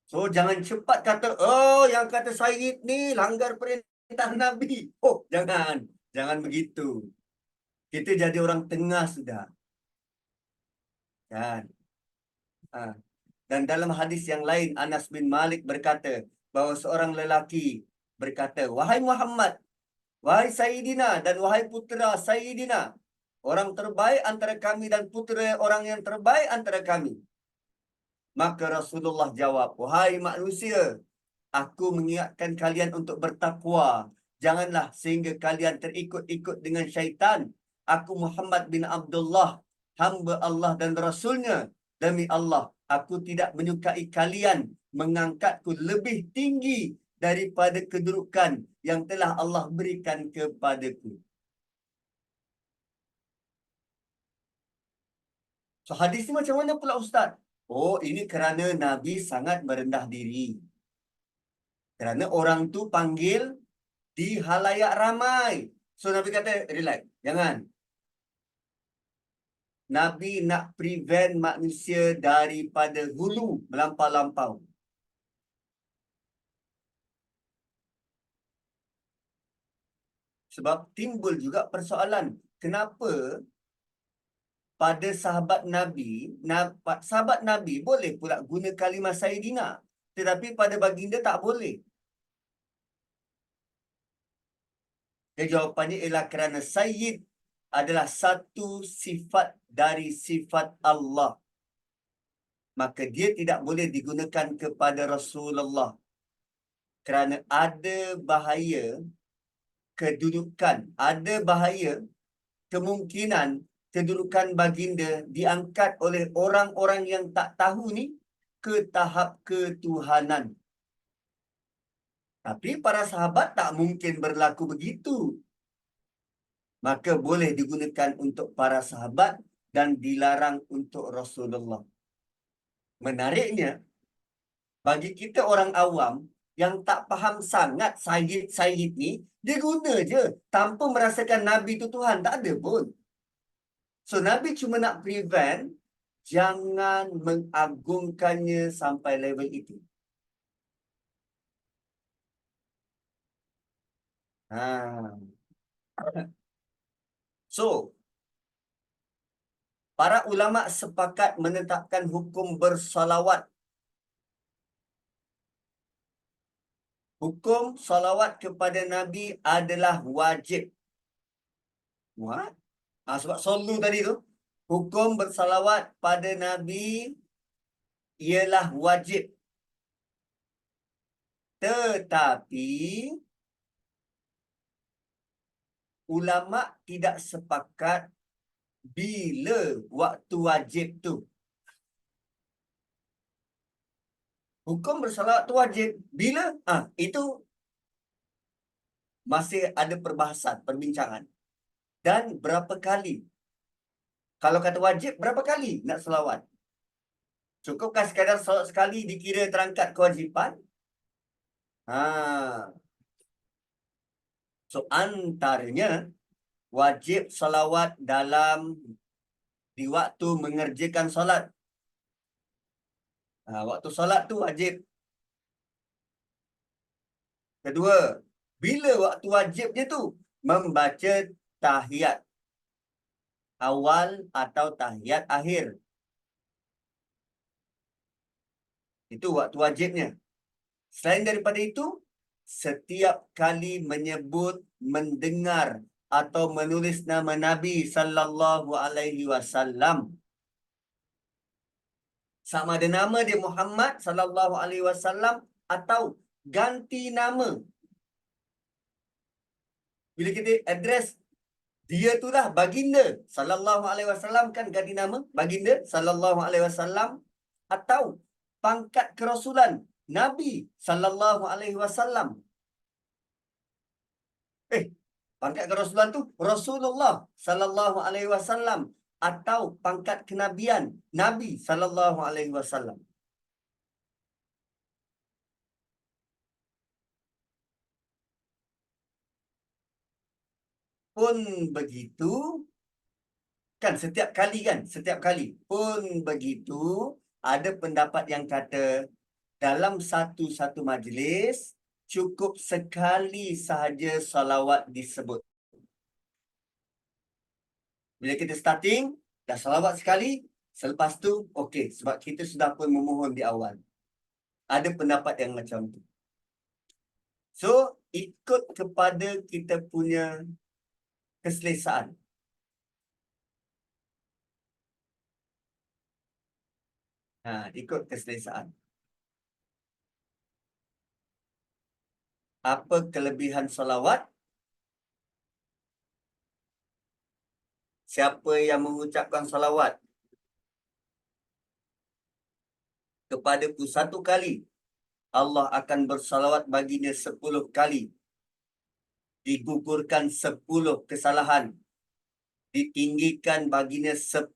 So, jangan cepat kata, oh yang kata Sayyid ni langgar perintah Nabi. Oh, jangan. Jangan begitu. Kita jadi orang tengah sudah. Kan? Dan dalam hadis yang lain, Anas bin Malik berkata, bahawa seorang lelaki berkata, wahai Muhammad, wahai Sayyidina dan wahai putera Sayyidina, orang terbaik antara kami dan putera orang yang terbaik antara kami. Maka Rasulullah jawab, wahai manusia, aku mengingatkan kalian untuk bertakwa. Janganlah sehingga kalian terikut-ikut dengan syaitan. Aku Muhammad bin Abdullah, hamba Allah dan Rasulnya. Demi Allah, aku tidak menyukai kalian mengangkatku lebih tinggi daripada kedudukan yang telah Allah berikan kepadaku. So hadis ni macam mana pula Ustaz? Oh, ini kerana Nabi sangat merendah diri. Kerana orang tu panggil di halayak ramai. So Nabi kata, relax, jangan. Nabi nak prevent manusia daripada hulu melampau-lampau. Sebab timbul juga persoalan, kenapa pada sahabat Nabi boleh pula guna kalimah Sayyidina, tetapi pada baginda tak boleh. Jawapannya ialah kerana Sayyid adalah satu sifat dari sifat Allah. Maka dia tidak boleh digunakan kepada Rasulullah. Kerana ada bahaya kedudukan, ada bahaya kemungkinan kedudukan baginda diangkat oleh orang-orang yang tak tahu ni ke tahap ketuhanan. Tapi para sahabat tak mungkin berlaku begitu. Maka boleh digunakan untuk para sahabat dan dilarang untuk Rasulullah. Menariknya, bagi kita orang awam yang tak faham sangat sayyid-sayyid ni, dia guna je tanpa merasakan Nabi tu Tuhan. Tak ada pun. So, Nabi cuma nak prevent jangan mengagungkannya sampai level itu. So, para ulama sepakat menetapkan hukum bersalawat. Hukum salawat kepada Nabi adalah wajib. What? Sebab solu tadi tu, hukum bersalawat pada Nabi ialah wajib. Tetapi ulama tidak sepakat bila waktu wajib tu. Hukum bersalawat tu wajib. Bila? Itu masih ada perbahasan, perbincangan. Dan berapa kali? Kalau kata wajib, berapa kali nak selawat? Cukupkah sekadar salawat sekali dikira terangkat kewajipan? So, antaranya wajib salawat di waktu mengerjakan solat. Waktu solat tu wajib. Kedua, bila waktu wajibnya tu? Membaca tahiyat awal atau tahiyat akhir. Itu waktu wajibnya. Selain daripada itu, setiap kali menyebut, mendengar atau menulis nama Nabi sallallahu alaihi wasallam, sama ada nama dia Muhammad sallallahu alaihi wasallam atau ganti nama. Bila kita address dia tu lah baginda sallallahu alaihi wasallam, kan ganti nama baginda sallallahu alaihi wasallam, atau pangkat kerasulan Nabi sallallahu alaihi wasallam. Pangkat kerasulan tu Rasulullah sallallahu alaihi wasallam atau pangkat kenabian Nabi sallallahu alaihi wasallam. Pun begitu, kan setiap kali pun begitu, ada pendapat yang kata dalam satu-satu majlis cukup sekali sahaja salawat disebut. Bila kita starting, dah salawat sekali, selepas tu okey, sebab kita sudah pun memohon di awal. Ada pendapat yang macam tu. So, ikut kepada kita punya keselesaan. Ikut keselesaan. Apa kelebihan salawat? Siapa yang mengucapkan salawat kepadaku satu kali, Allah akan bersalawat baginya 10 kali. Digugurkan 10 kesalahan. Ditinggikan baginya 10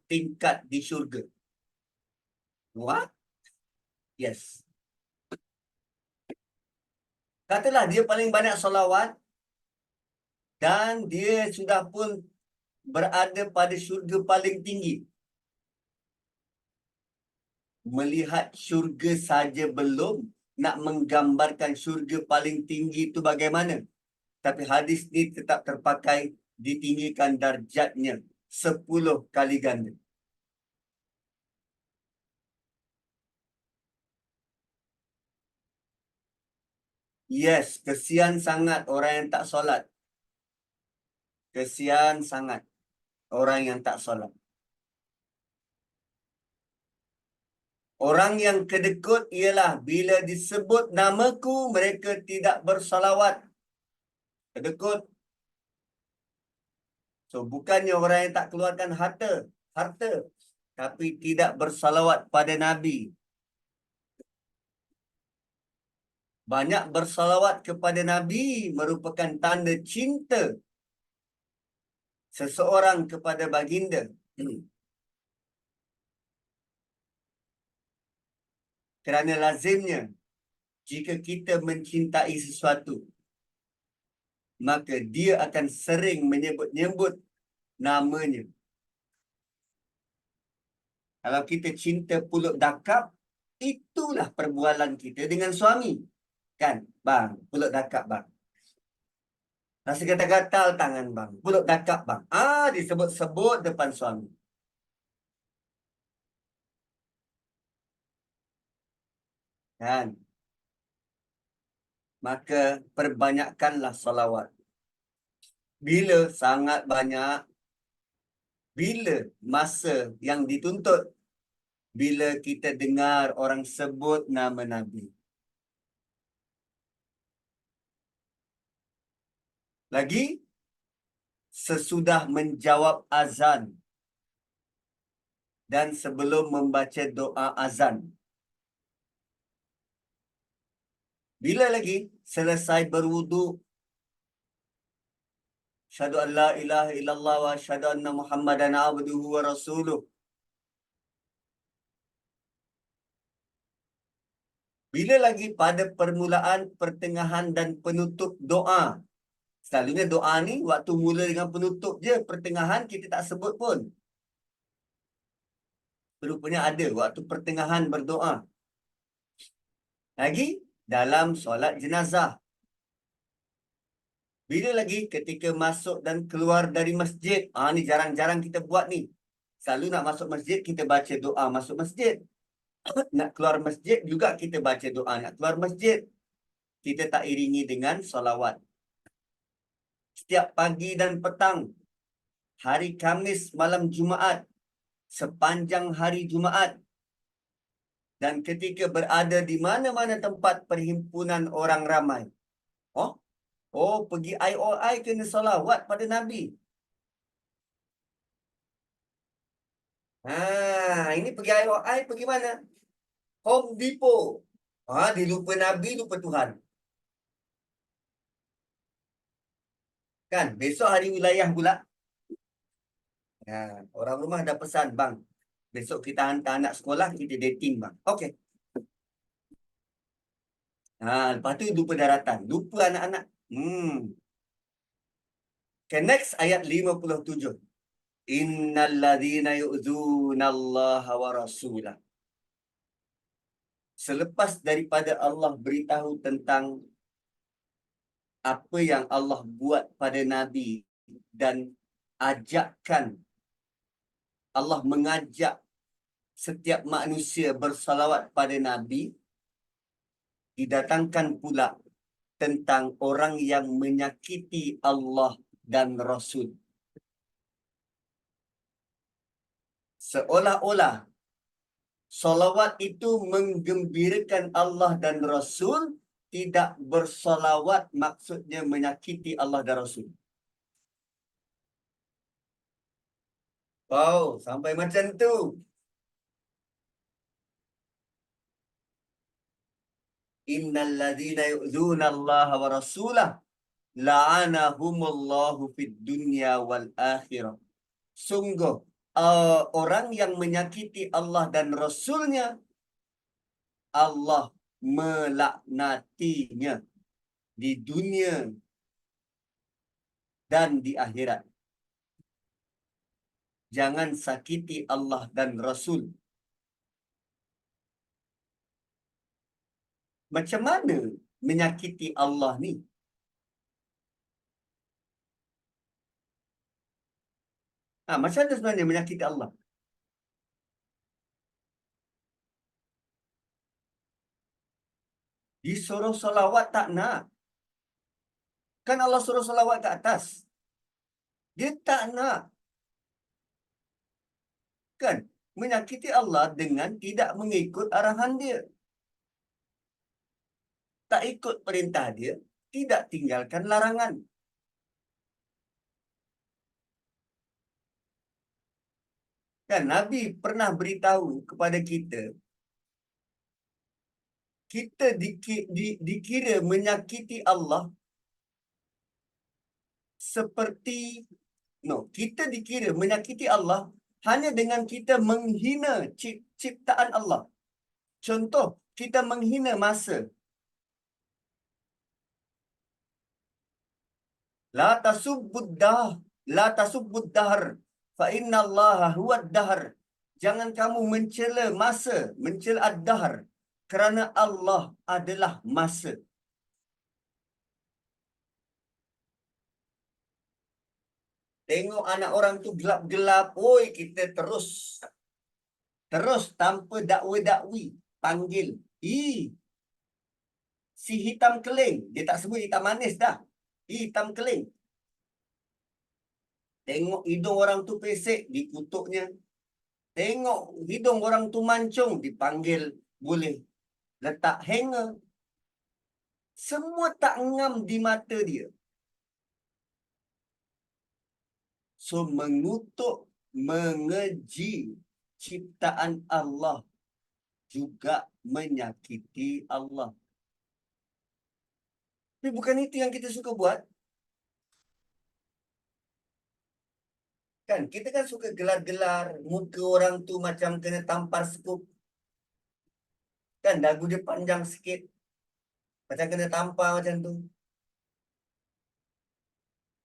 tingkat di syurga. What? Yes. Katalah dia paling banyak salawat dan dia sudah pun berada pada syurga paling tinggi. Melihat syurga saja belum, nak menggambarkan syurga paling tinggi itu bagaimana. Tapi hadis ni tetap terpakai, ditinggikan darjatnya 10 kali ganda. Yes, kesian sangat orang yang tak solat. Kesian sangat orang yang tak solat. Orang yang kedekut ialah bila disebut namaku, mereka tidak bersalawat. Kedekut. So, bukannya orang yang tak keluarkan harta, tapi tidak bersalawat pada Nabi. Banyak bersalawat kepada Nabi merupakan tanda cinta seseorang kepada baginda. Kerana lazimnya, jika kita mencintai sesuatu, maka dia akan sering menyebut-nyebut namanya. Kalau kita cinta pulut dakap, itulah perbualan kita dengan suami. Kan? Bang, pulut dakap bang. Rasa gatal-gatal tangan bang. Pulut dakap bang. Disebut-sebut depan suami. Kan? Maka perbanyakkanlah salawat. Bila sangat banyak, bila masa yang dituntut, bila kita dengar orang sebut nama Nabi. Lagi, sesudah menjawab azan dan sebelum membaca doa azan. Bila lagi selesai berwudu, syahadu an la ilaha illallah wa syahadu anna Muhammadan abduhu wa rasuluh. Bila lagi pada permulaan, pertengahan dan penutup doa. Selalunya doa ni waktu mula dengan penutup je, pertengahan kita tak sebut pun. Rupanya ada waktu pertengahan berdoa. Lagi dalam solat jenazah. Bila lagi ketika masuk dan keluar dari masjid. Ni jarang-jarang kita buat ni. Selalu nak masuk masjid, kita baca doa masuk masjid. Nak keluar masjid juga kita baca doa nak keluar masjid. Kita tak iringi dengan solawat. Setiap pagi dan petang, hari Khamis, malam Jumaat, sepanjang hari Jumaat, dan ketika berada di mana-mana tempat perhimpunan orang ramai. Pergi IOI kena salawat pada Nabi. Ini pergi IOI pergi mana? Home Depot. Dia lupa Nabi, lupa Tuhan. Kan, besok hari wilayah pula. Orang rumah dah pesan, bang, besok kita hantar anak sekolah, kita dating bang. Okey. Lepas tu lupa daratan. Lupa anak-anak. Okay, next ayat 57. Innal ladzina yu'dzunallaha wa rasulah. Selepas daripada Allah beritahu tentang apa yang Allah buat pada Nabi dan ajakkan, Allah mengajak setiap manusia bersalawat pada Nabi, didatangkan pula tentang orang yang menyakiti Allah dan Rasul. Seolah-olah salawat itu menggembirakan Allah dan Rasul, tidak bersalawat maksudnya menyakiti Allah dan Rasul. Sampai macam tu. Innal ladzina yu'dzuna Allah wa rasulah la'anahumullahu fid dunya wal akhirah. Sungguh orang yang menyakiti Allah dan Rasulnya, Allah melaknatinya di dunia dan di akhirat. Jangan sakiti Allah dan Rasul. Macam mana menyakiti Allah ni? Macam mana sebenarnya menyakiti Allah? Disuruh salawat tak nak. Kan Allah suruh salawat ke atas. Dia tak nak. Kan? Menyakiti Allah dengan tidak mengikut arahan dia. Tak ikut perintah dia, tidak tinggalkan larangan. Kan Nabi pernah beritahu kepada kita, kita dikira menyakiti Allah seperti kita dikira menyakiti Allah hanya dengan kita menghina ciptaan Allah. Contoh, kita menghina masa. La tasubbud dahr fa inna Allah huwa dahr. Jangan kamu mencela masa, mencela ad-dahr, kerana Allah adalah masa. Tengok anak orang tu gelap-gelap, oi kita terus tanpa dakwa-dakwi panggil. Si hitam keling, dia tak sebut hitam manis dah. Hitam keling. Tengok hidung orang tu pesek, dikutuknya. Tengok hidung orang tu mancung, dipanggil, boleh letak hanger. Semua tak ngam di mata dia. So mengutuk, mengeji ciptaan Allah juga menyakiti Allah. Tapi bukan itu yang kita suka buat. Kan kita kan suka gelar-gelar, muka orang tu macam kena tampar sekup. Kan dagu dia panjang sikit, macam kena tampar macam tu.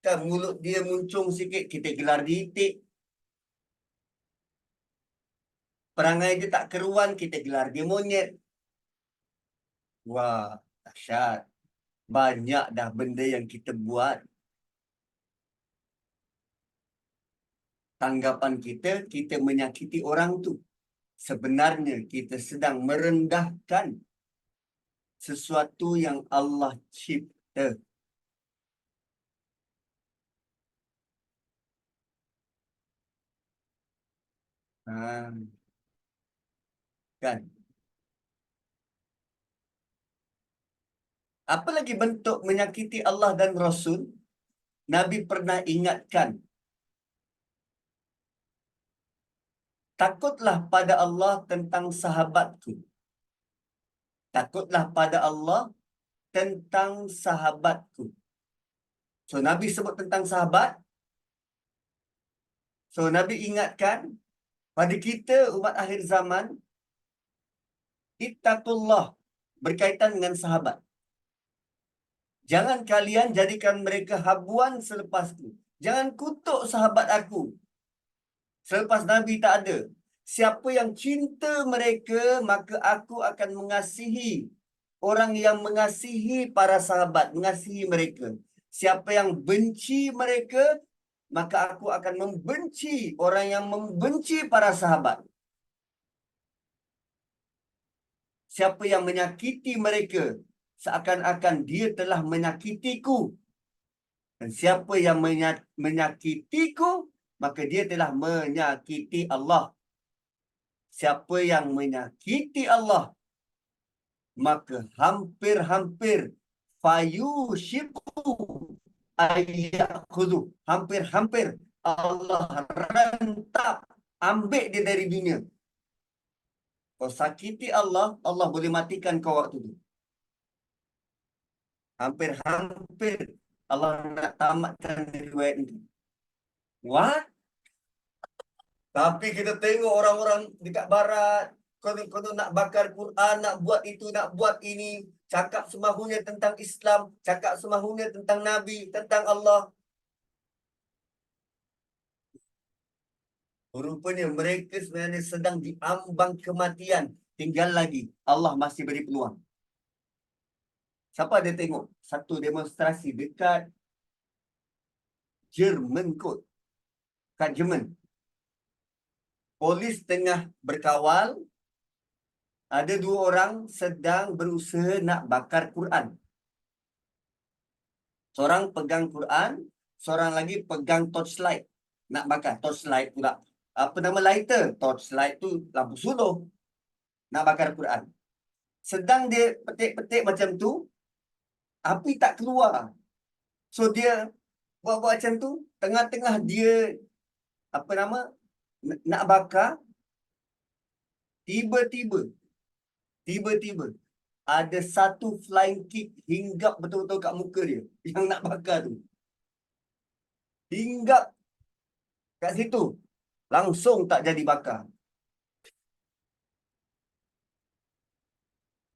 Kan mulut dia muncung sikit, kita gelar dia itik. Perangai dia tak keruan, kita gelar dia monyet. Wah, dahsyat. Banyak dah benda yang kita buat. Tanggapan kita menyakiti orang tu. Sebenarnya kita sedang merendahkan sesuatu yang Allah cipta. Kan? Apa lagi bentuk menyakiti Allah dan Rasul? Nabi pernah ingatkan, takutlah pada Allah tentang sahabatku. Takutlah pada Allah tentang sahabatku. So Nabi sebut tentang sahabat. So Nabi ingatkan pada kita umat akhir zaman, ittaqullah, berkaitan dengan sahabat. Jangan kalian jadikan mereka habuan selepasku. Jangan kutuk sahabat aku selepas Nabi tak ada. Siapa yang cinta mereka, maka aku akan mengasihi orang yang mengasihi para sahabat, mengasihi mereka. Siapa yang benci mereka, maka aku akan membenci orang yang membenci para sahabat. Siapa yang menyakiti mereka, seakan-akan dia telah menyakitiku. Dan siapa yang menyakitiku, maka dia telah menyakiti Allah. Siapa yang menyakiti Allah, maka hampir-hampir fayushiku ayyakhudhu. Hampir-hampir Allah rentap, ambil dia dari dunia. Kau sakiti Allah, Allah boleh matikan kau waktu tu. Hampir-hampir Allah nak tamatkan riwayat itu. What? Tapi kita tengok orang-orang dekat barat, konon-konon nak bakar Quran, nak buat itu, nak buat ini, cakap semahunya tentang Islam, cakap semahunya tentang Nabi, tentang Allah. Rupanya mereka sebenarnya sedang diambang kematian. Tinggal lagi, Allah masih beri peluang. Siapa ada tengok satu demonstrasi dekat Jerman kot. Kat Jerman. Polis tengah berkawal. Ada 2 orang sedang berusaha nak bakar Quran. Seorang pegang Quran, seorang lagi pegang torchlight. Nak bakar torchlight pula. Apa nama lighter? Torchlight tu lampu suluh. Nak bakar Quran. Sedang dia petik-petik macam tu, api tak keluar. So dia buat-buat macam tu, tengah-tengah dia apa nama nak bakar, tiba-tiba ada satu flying kick hinggap betul-betul kat muka dia yang nak bakar tu. Hinggap kat situ, langsung tak jadi bakar.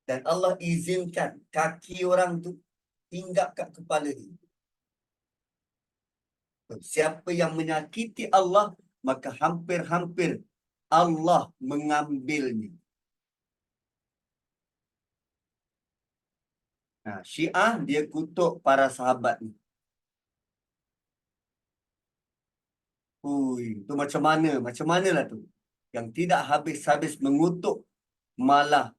Dan Allah izinkan kaki orang tu hinggap kat kepala dia. Siapa yang menyakiti Allah, maka hampir-hampir Allah mengambilnya. Nah, Syiah dia kutuk para sahabat ni. Ui, tu macam mana lah tu. Yang tidak habis-habis mengutuk, malah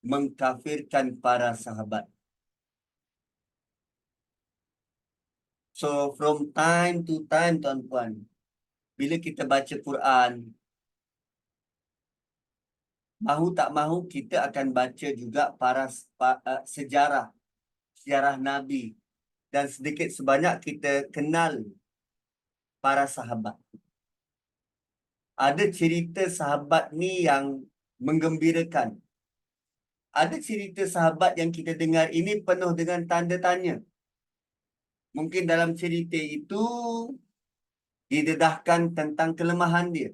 mengkafirkan para sahabat. So, from time to time, tuan-tuan, bila kita baca Quran, mahu tak mahu kita akan baca juga sejarah Nabi. Dan sedikit sebanyak kita kenal para sahabat. Ada cerita sahabat ni yang menggembirakan. Ada cerita sahabat yang kita dengar ini penuh dengan tanda tanya. Mungkin dalam cerita itu didedahkan tentang kelemahan dia.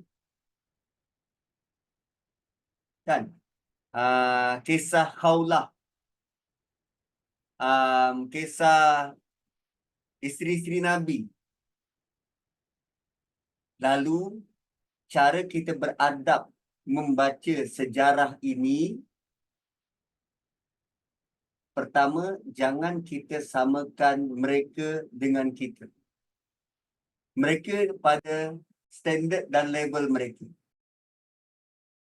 Kan? Kisah Khawlah. Kisah isteri-isteri Nabi. Lalu, cara kita beradab membaca sejarah ini, pertama, jangan kita samakan mereka dengan kita. Mereka pada standard dan level mereka.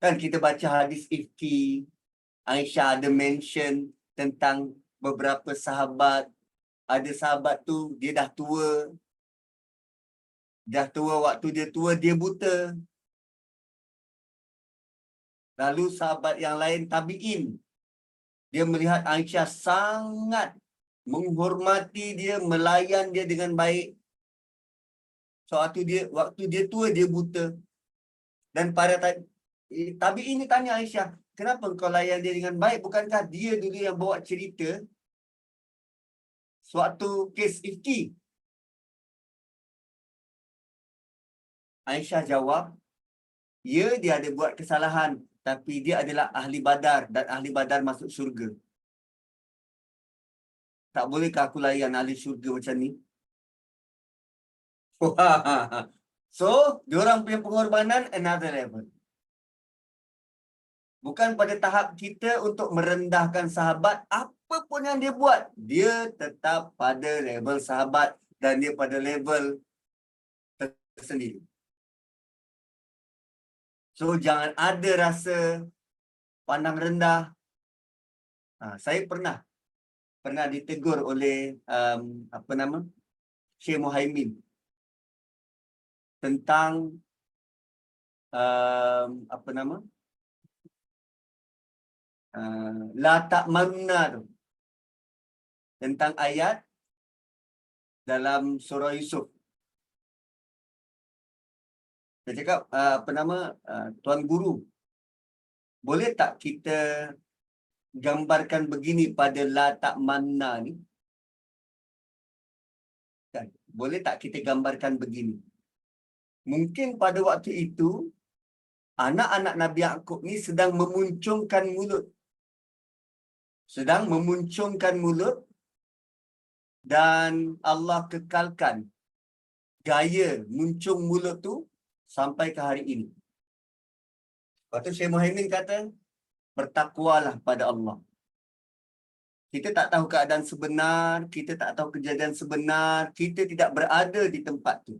Kan kita baca hadis ifki, Aisyah ada mention tentang beberapa sahabat. Ada sahabat tu dia dah tua. Waktu dia tua dia buta. Lalu sahabat yang lain tabi'in. Dia melihat Aisyah sangat menghormati dia, melayan dia dengan baik. So waktu dia tua dia buta. Dan para tabi'in ni tanya Aisyah, kenapa kau layan dia dengan baik? Bukankah dia dulu yang bawa cerita suatu kes ifki? Aisyah jawab, ya, dia ada buat kesalahan, tapi dia adalah ahli badar dan ahli badar masuk syurga. Tak bolehkah aku layan ahli syurga macam ni? So, diorang punya pengorbanan another level. Bukan pada tahap kita untuk merendahkan sahabat, apa pun yang dia buat, dia tetap pada level sahabat dan dia pada level tersendiri. So, jangan ada rasa pandang rendah. Saya pernah ditegur oleh Syekh Muhaimin tentang la ta'manna tu, tentang ayat dalam surah Yusuf. Dia cakap Tuan Guru, boleh tak kita gambarkan begini pada la ta'manna ni? boleh tak kita gambarkan begini? Mungkin pada waktu itu, anak-anak Nabi Yaqub ni sedang memuncungkan mulut. Dan Allah kekalkan gaya muncung mulut tu sampai ke hari ini. Lepas tu Syekh Muhaimin kata, bertakwalah pada Allah. Kita tak tahu keadaan sebenar, kita tak tahu kejadian sebenar, kita tidak berada di tempat tu.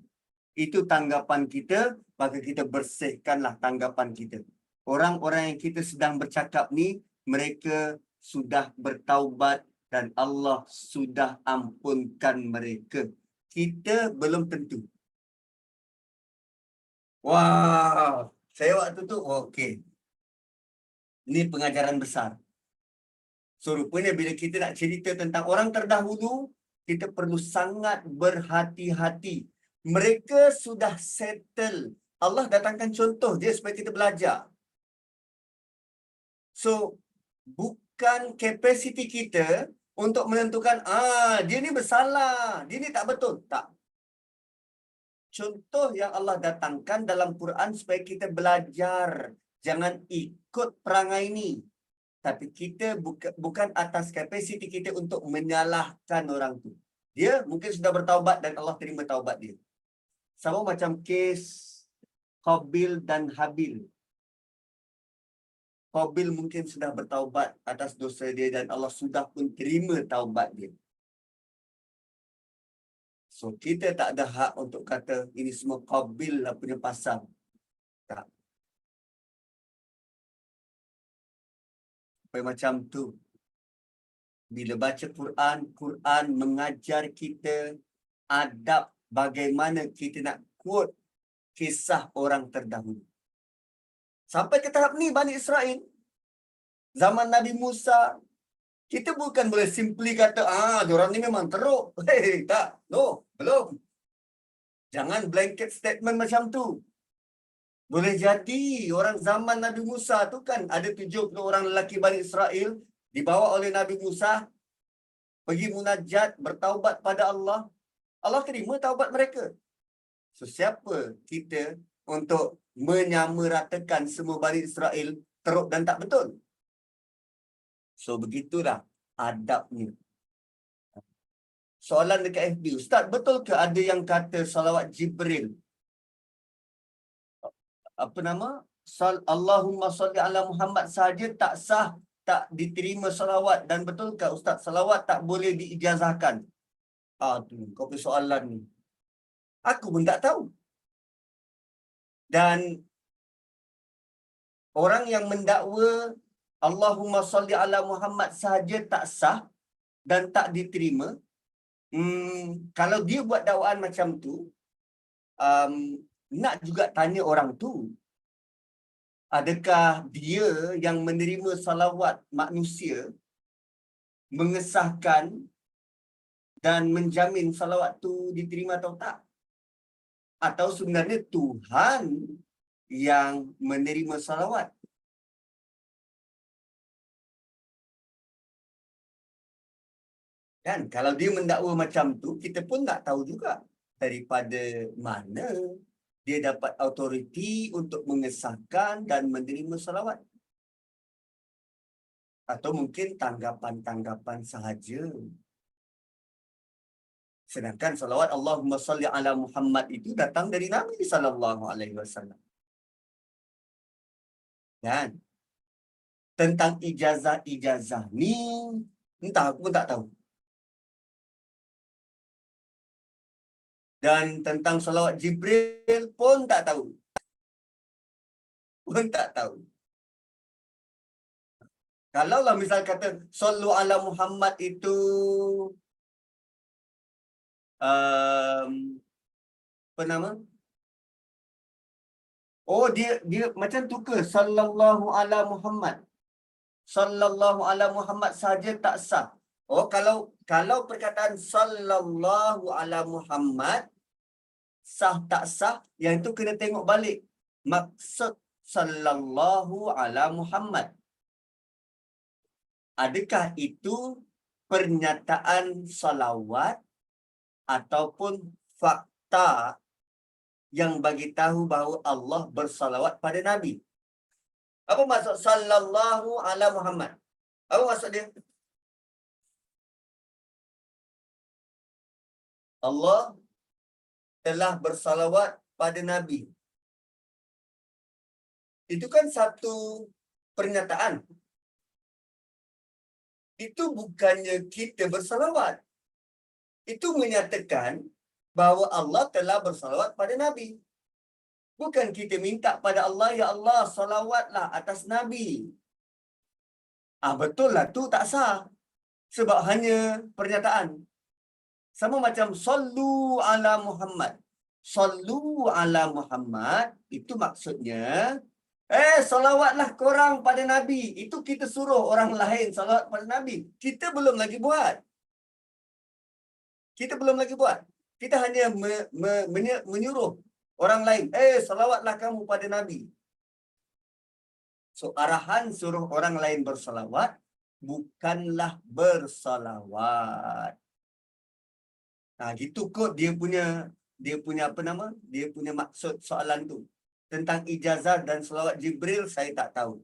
Itu tanggapan kita, maka kita bersihkanlah tanggapan kita. Orang-orang yang kita sedang bercakap ni, mereka sudah bertaubat dan Allah sudah ampunkan mereka. Kita belum tentu. Wah, saya waktu tu, okey. Ini pengajaran besar. So, rupanya bila kita nak cerita tentang orang terdahulu, kita perlu sangat berhati-hati. Mereka sudah settle. Allah datangkan contoh dia supaya kita belajar. So, bukan kapasiti kita untuk menentukan, dia ni bersalah, dia ni tak betul. Tak. Contoh yang Allah datangkan dalam Quran supaya kita belajar. Jangan ikut perangai ni. Tapi kita bukan atas kapasiti kita untuk menyalahkan orang tu. Dia mungkin sudah bertaubat dan Allah terima taubat dia. Sama macam kes Qabil dan Habil. Qabil mungkin sudah bertaubat atas dosa dia dan Allah sudah pun terima taubat dia. So, kita tak ada hak untuk kata ini semua Qabil lah punya pasal. Tak. Supaya macam tu. Bila baca Quran, Quran mengajar kita adab bagaimana kita nak quote kisah orang terdahulu. Sampai ke tahap ni Bani Israel, zaman Nabi Musa, kita bukan boleh simply kata, diorang ni memang teruk. Hei, tak. No, belum. Jangan blanket statement macam tu. Boleh jadi orang zaman Nabi Musa tu kan ada 70 orang lelaki Bani Israel dibawa oleh Nabi Musa pergi munajat, bertaubat pada Allah. Allah terima taubat mereka. So, siapa kita untuk menyamaratakan semua Bani Israel teruk dan tak betul? So, begitulah adabnya. Soalan dekat FB, Ustaz, betul ke ada yang kata salawat Jibril? Apa nama? Allahumma salli ala Muhammad saja tak sah, tak diterima salawat. Dan betulkah Ustaz, salawat tak boleh diijazahkan? Tu, kau punya soalan ni. Aku pun tak tahu. Dan orang yang mendakwa Allahumma salli ala Muhammad sahaja tak sah dan tak diterima, kalau dia buat dakwaan macam tu, nak juga tanya orang tu, adakah dia yang menerima salawat manusia mengesahkan dan menjamin salawat tu diterima atau tak? Atau sebenarnya Tuhan yang menerima salawat? Dan kalau dia mendakwa macam tu, kita pun tak tahu juga daripada mana dia dapat autoriti untuk mengesahkan dan menerima salawat. Atau mungkin tanggapan-tanggapan sahaja. Sedangkan salawat Allahumma salli ala Muhammad itu datang dari Nabi SAW. Dan tentang ijazah-ijazah ni, entah, aku pun tak tahu. Dan tentang salawat Jibril pun tak tahu. Kalaulah misal kata sallu ala Muhammad itu apa nama? Oh, dia macam tu ke? Sallallahu ala Muhammad. Sallallahu ala Muhammad saja tak sah. Oh, kalau perkataan sallallahu ala Muhammad sah tak sah, yang itu kena tengok balik. Maksud sallallahu ala Muhammad, adakah itu pernyataan salawat ataupun fakta yang bagi tahu bahawa Allah bersalawat pada Nabi. Apa maksud sallallahu ala Muhammad? Apa maksud dia? Allah telah bersalawat pada Nabi. Itu kan satu pernyataan. Itu bukannya kita bersalawat. Itu menyatakan bahawa Allah telah bersalawat pada Nabi. Bukan kita minta pada Allah, ya Allah, salawatlah atas Nabi. Betul lah, tu tak sah. Sebab hanya pernyataan. Sama macam sallu ala Muhammad. Sallu ala Muhammad, itu maksudnya, salawatlah korang pada Nabi. Itu kita suruh orang lain salawat pada Nabi. Kita belum lagi buat. Kita hanya menyuruh orang lain, salawatlah kamu pada Nabi. So, arahan suruh orang lain bersalawat, bukanlah bersalawat. Gitu kot dia punya apa nama? Dia punya maksud soalan tu. Tentang ijazah dan salawat Jibril, saya tak tahu.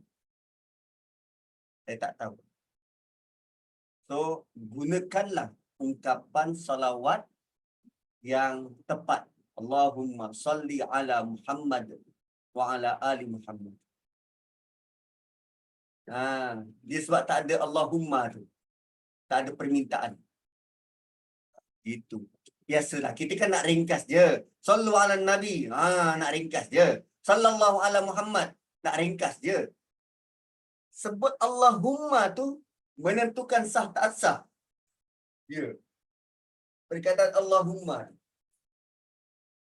So, gunakanlah ungkapan salawat yang tepat. Allahumma salli ala Muhammad wa ala ali Muhammad. Dia sebab tak ada Allahumma tu. Tak ada permintaan. Itu. Biasalah. Kita kan nak ringkas je. Sallu ala Nabi. Nak ringkas je. Sallallahu ala Muhammad. Nak ringkas je. Sebut Allahumma tu menentukan sah tak sah. Ya. Perkataan Allahumma.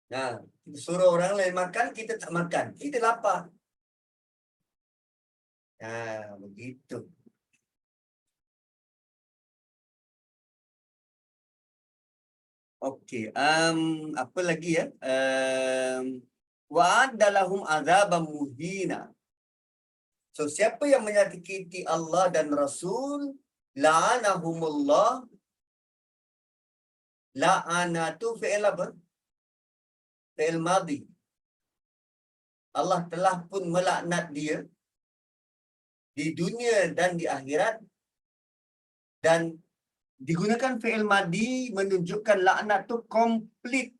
Kita suruh orang lain makan, kita tak makan. Kita lapar. Begitu. Okey, apa lagi ya? Wa'adalahum azabam muhina. So, siapa yang menyakiti Allah dan Rasul, la'anahumullah. La'ana tu fi'il apa? Fi'il madhi. Allah telah pun melaknat dia di dunia dan di akhirat, dan digunakan fi'il madhi menunjukkan laknat tu komplit,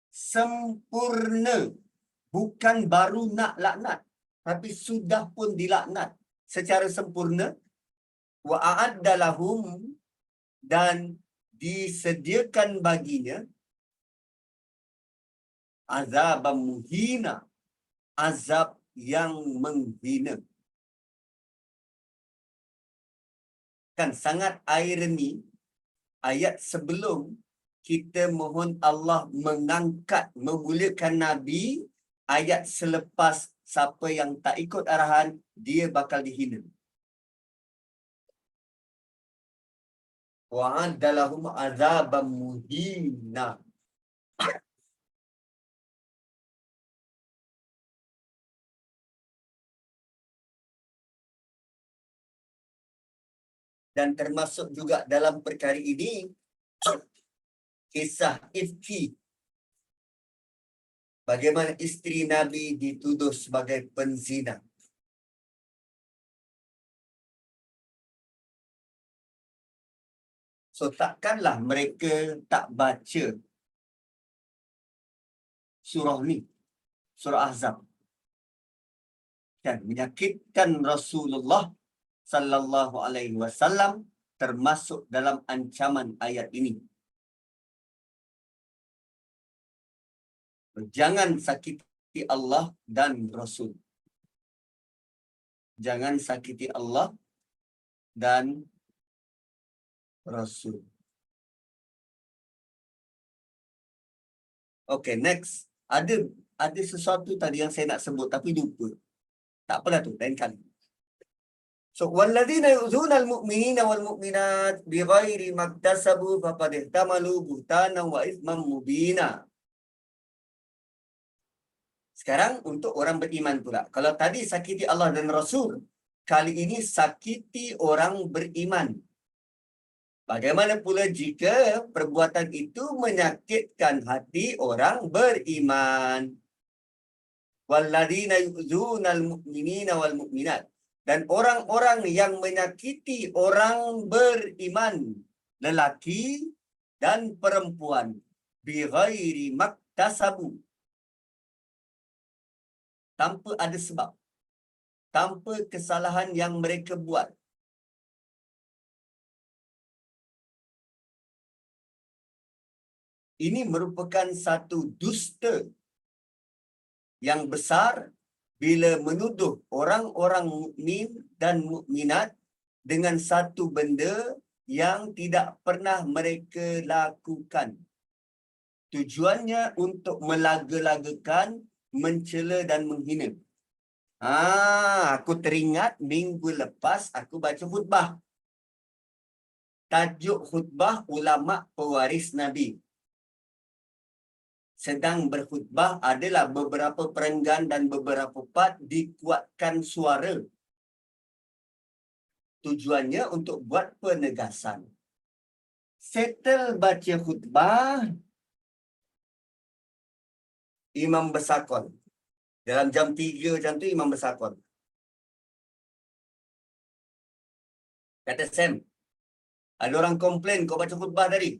sempurna. Bukan baru nak laknat, tapi sudah pun dilaknat secara sempurna. Wa a'adda lahum, dan disediakan baginya azab muhina, azab yang menghina. Kan sangat ironi, ayat sebelum kita mohon Allah mengangkat, memuliakan Nabi, ayat selepas siapa yang tak ikut arahan, dia bakal dihina. Wa'adda lahum azabam muhina. Dan termasuk juga dalam perkara ini kisah ifki, bagaimana isteri Nabi dituduh sebagai penzina. So, takkanlah mereka tak baca surah ni, surah Ahzab. Kan menyakitkan Rasulullah sallallahu alaihi wasallam termasuk dalam ancaman ayat ini. Jangan sakiti Allah dan Rasul. Jangan sakiti Allah dan Rasul. Okay, next. Ada sesuatu tadi yang saya nak sebut tapi lupa. Tak apalah tu, lain kali. So, walladzina yu'zuna al-mu'minina wal-mu'minat bighairi maktasabu faqad ihtamalu buhtanan wa ithman mubina. Sekarang untuk orang beriman pula. Kalau tadi sakiti Allah dan Rasul, kali ini sakiti orang beriman. Bagaimana pula jika perbuatan itu menyakitkan hati orang beriman? Walladzina yu'zunal mu'minina wal mu'minat. Dan orang-orang yang menyakiti orang beriman, lelaki dan perempuan, bighairi maktasabu, tanpa ada sebab, tanpa kesalahan yang mereka buat. Ini merupakan satu dusta yang besar bila menuduh orang-orang mukmin dan mukminat dengan satu benda yang tidak pernah mereka lakukan. Tujuannya untuk melaga-lagakan, mencela dan menghina. Aku teringat minggu lepas aku baca khutbah. Tajuk khutbah ulama pewaris Nabi. Sedang berkhutbah adalah beberapa perenggan dan beberapa part dikuatkan suara. Tujuannya untuk buat penegasan. Settle baca khutbah, imam bersakon. Dalam jam 3 macam tu imam bersakon. Kata Sam, ada orang komplain kau baca khutbah tadi.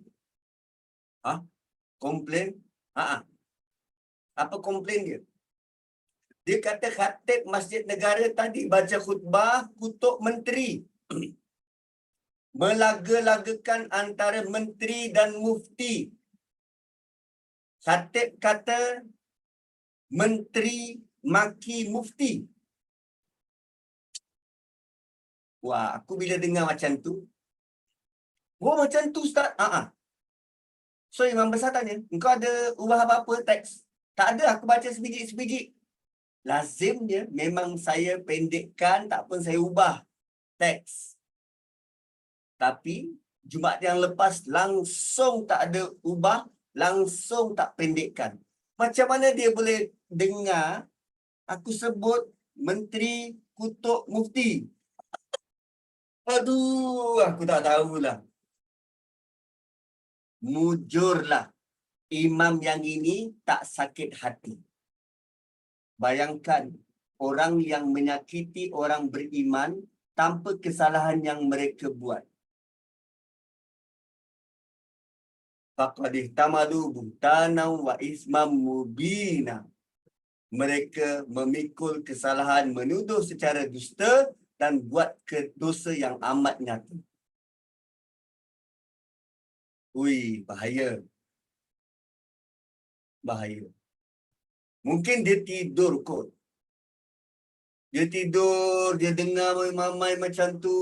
Komplain? Apa komplain dia? Dia kata khatib Masjid Negara tadi baca khutbah kutuk menteri. Melaga-lagakan antara menteri dan mufti. Khatib kata menteri maki mufti. Wah, aku bila dengar macam tu, macam tu Ustaz? So imam besar tanya, engkau ada ubah apa-apa teks? Tak ada, aku baca sebiji-sebiji. Lazimnya memang saya pendekkan, tak pun saya ubah teks. Tapi Jumaat yang lepas langsung tak ada ubah, langsung tak pendekkan. Macam mana dia boleh dengar aku sebut menteri kutuk mufti? Aduh, aku tak tahulah. Mujurlah, imam yang ini tak sakit hati. Bayangkan, orang yang menyakiti orang beriman tanpa kesalahan yang mereka buat. Faqad ihtamalu buhtanan wa ismam mubina. Mereka memikul kesalahan, menuduh secara dusta dan buat dosa yang amat nyata. Ui, bahaya. Bahaya. Mungkin dia tidur kot. Dia tidur, dia dengar mamai macam tu.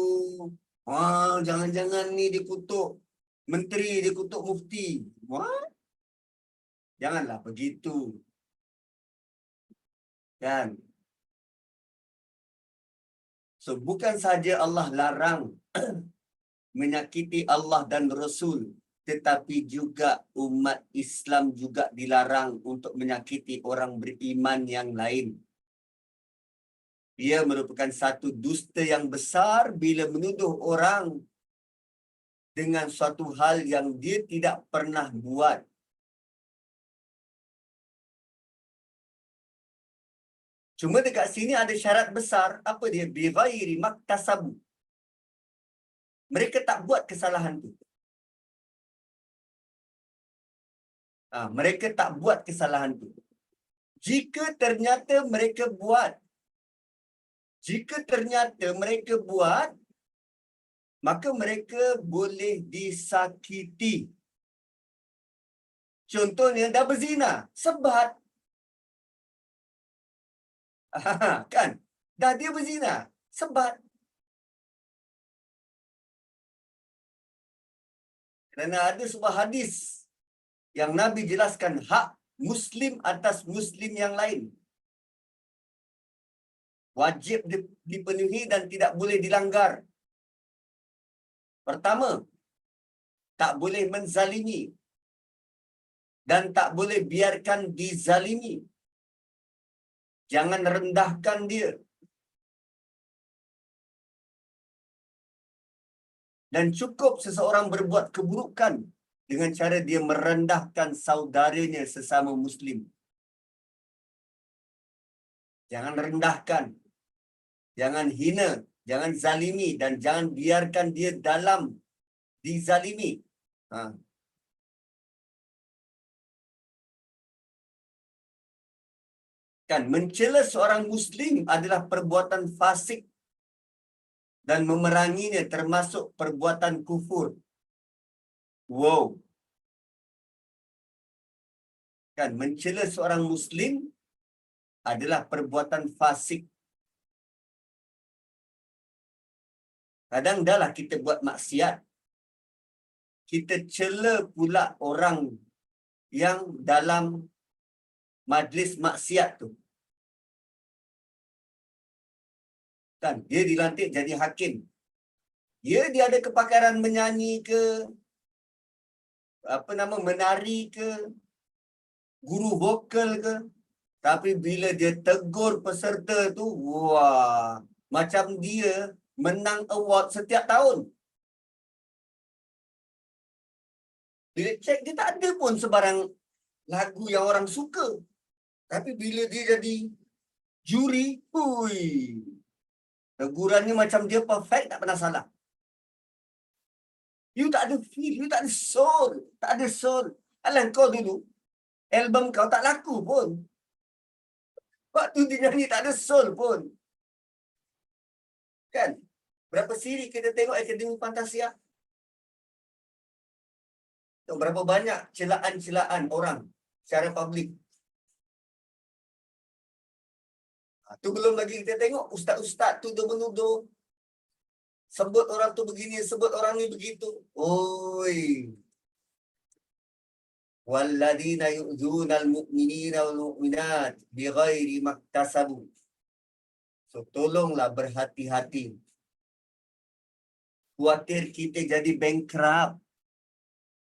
Jangan-jangan ni dia kutuk menteri, dia kutuk mufti. Janganlah begitu. Kan? So, bukan saja Allah larang menyakiti Allah dan Rasul, tetapi juga umat Islam juga dilarang untuk menyakiti orang beriman yang lain. Ia merupakan satu dusta yang besar bila menuduh orang dengan suatu hal yang dia tidak pernah buat. Cuma dekat sini ada syarat besar. Apa dia? Bighairi maktasabu. Mereka tak buat kesalahan tu. Mereka tak buat kesalahan tu. Jika ternyata mereka buat, maka mereka boleh disakiti. Contohnya dah berzina, sebat. Kan? Dah dia berzina, sebat. Kerana ada sebuah hadis yang Nabi jelaskan hak Muslim atas Muslim yang lain. Wajib dipenuhi dan tidak boleh dilanggar. Pertama, tak boleh menzalimi dan tak boleh biarkan dizalimi. Jangan rendahkan dia. Dan cukup seseorang berbuat keburukan dengan cara dia merendahkan saudaranya sesama Muslim. Jangan rendahkan, jangan hina, jangan zalimi, dan jangan biarkan dia dalam dizalimi. Ha. Kan mencela seorang Muslim adalah perbuatan fasik dan memeranginya termasuk perbuatan kufur. Wow. Kan mencela seorang Muslim adalah perbuatan fasik. Kadang dahlah kita buat maksiat, kita cela pula orang yang dalam majlis maksiat tu. Kan dia dilantik jadi hakim. Dia ada kepakaran menyanyi ke, menari ke, guru vokal ke. Tapi bila dia tegur peserta tu, wah, macam dia menang award setiap tahun. Bila cek, dia tak ada pun sebarang lagu yang orang suka. Tapi bila dia jadi juri, hui, tegurannya macam dia perfect, tak pernah salah. You tak ada feel, you tak ada soul. Tak ada soul. Alah kau dulu, album kau tak laku pun. Waktu dia nyanyi tak ada soul pun. Kan? Berapa siri kita tengok Akademi Fantasia? Berapa banyak celaan-celaan orang secara publik. Tu belum lagi kita tengok ustaz-ustaz tu menuduh. Sebut orang tu begini, sebut orang ni begitu. Oi. Walladzina yu'dzunal mu'minina wal mu'minat bighairi maktasabu. So tolonglah berhati-hati. Khawatir kita jadi bankrupt.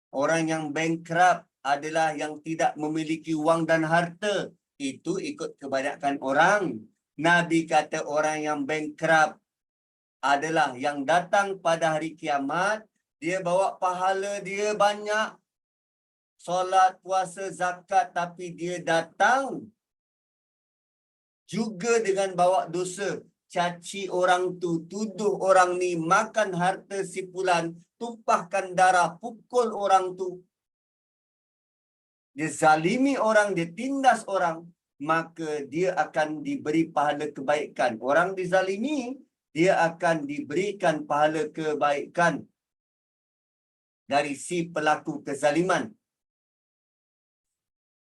Orang yang bankrupt adalah yang tidak memiliki wang dan harta. Itu ikut kebanyakan orang. Nabi kata orang yang bankrupt adalah yang datang pada hari kiamat. Dia bawa pahala dia banyak. Solat, puasa, zakat. Tapi dia datang juga dengan bawa dosa. Caci orang tu, tuduh orang ni, makan harta si fulan, tumpahkan darah, pukul orang tu. Dia zalimi orang, dia tindas orang, maka dia akan diberi pahala kebaikan. Orang dizalimi, dia akan diberikan pahala kebaikan dari si pelaku kezaliman.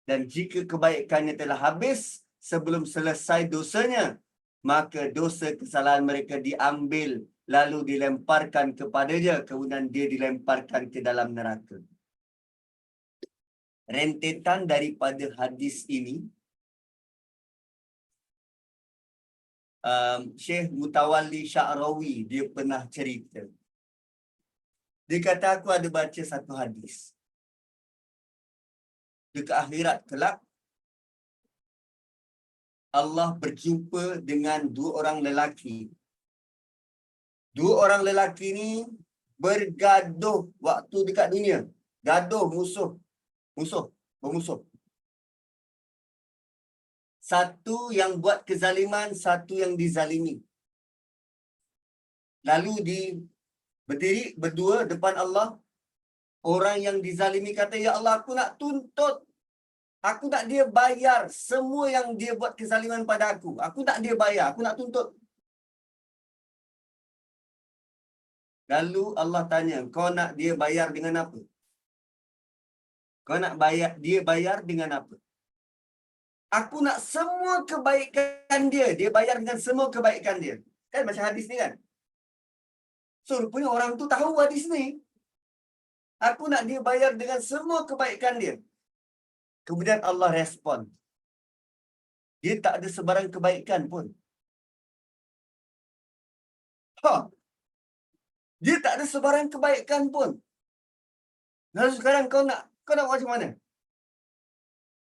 Dan jika kebaikannya telah habis sebelum selesai dosanya, maka dosa kesalahan mereka diambil lalu dilemparkan kepadanya, kemudian dia dilemparkan ke dalam neraka. Rentetan daripada hadis ini, Syekh Mutawalli Sya'rawi dia pernah cerita. Dia kata, aku ada baca satu hadis. Dekat akhirat kelak, Allah berjumpa dengan dua orang lelaki. Dua orang lelaki ni bergaduh waktu dekat dunia. Gaduh, bermusuh. Satu yang buat kezaliman, satu yang dizalimi. Lalu berdiri berdua depan Allah. Orang yang dizalimi kata, ya Allah, aku nak tuntut. Aku nak dia bayar semua yang dia buat kezaliman pada aku. Aku nak dia bayar, aku nak tuntut. Lalu Allah tanya, kau nak dia bayar dengan apa? Kau nak dia bayar dengan apa? Aku nak semua kebaikan dia. Dia bayar dengan semua kebaikan dia. Kan macam hadis ni kan? So rupanya orang tu tahu hadis ni. Aku nak dia bayar dengan semua kebaikan dia. Kemudian Allah respon. Dia tak ada sebarang kebaikan pun. Dia tak ada sebarang kebaikan pun. Lalu sekarang kau nak macam mana?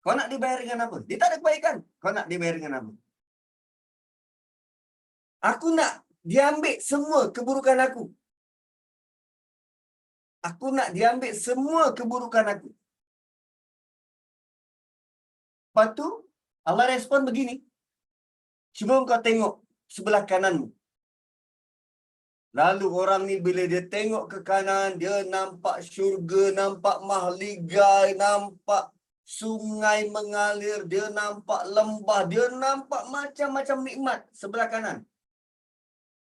Kau nak dibayar dengan apa? Dia tak ada kebaikan. Kau nak dibayar dengan apa? Aku nak dia ambil semua keburukan aku. Aku nak diambil semua keburukan aku. Lepas tu, Allah respon begini. Cuba kau tengok sebelah kananmu. Lalu orang ni bila dia tengok ke kanan, dia nampak syurga, nampak mahligai, nampak sungai mengalir, dia nampak lembah, dia nampak macam-macam nikmat sebelah kanan.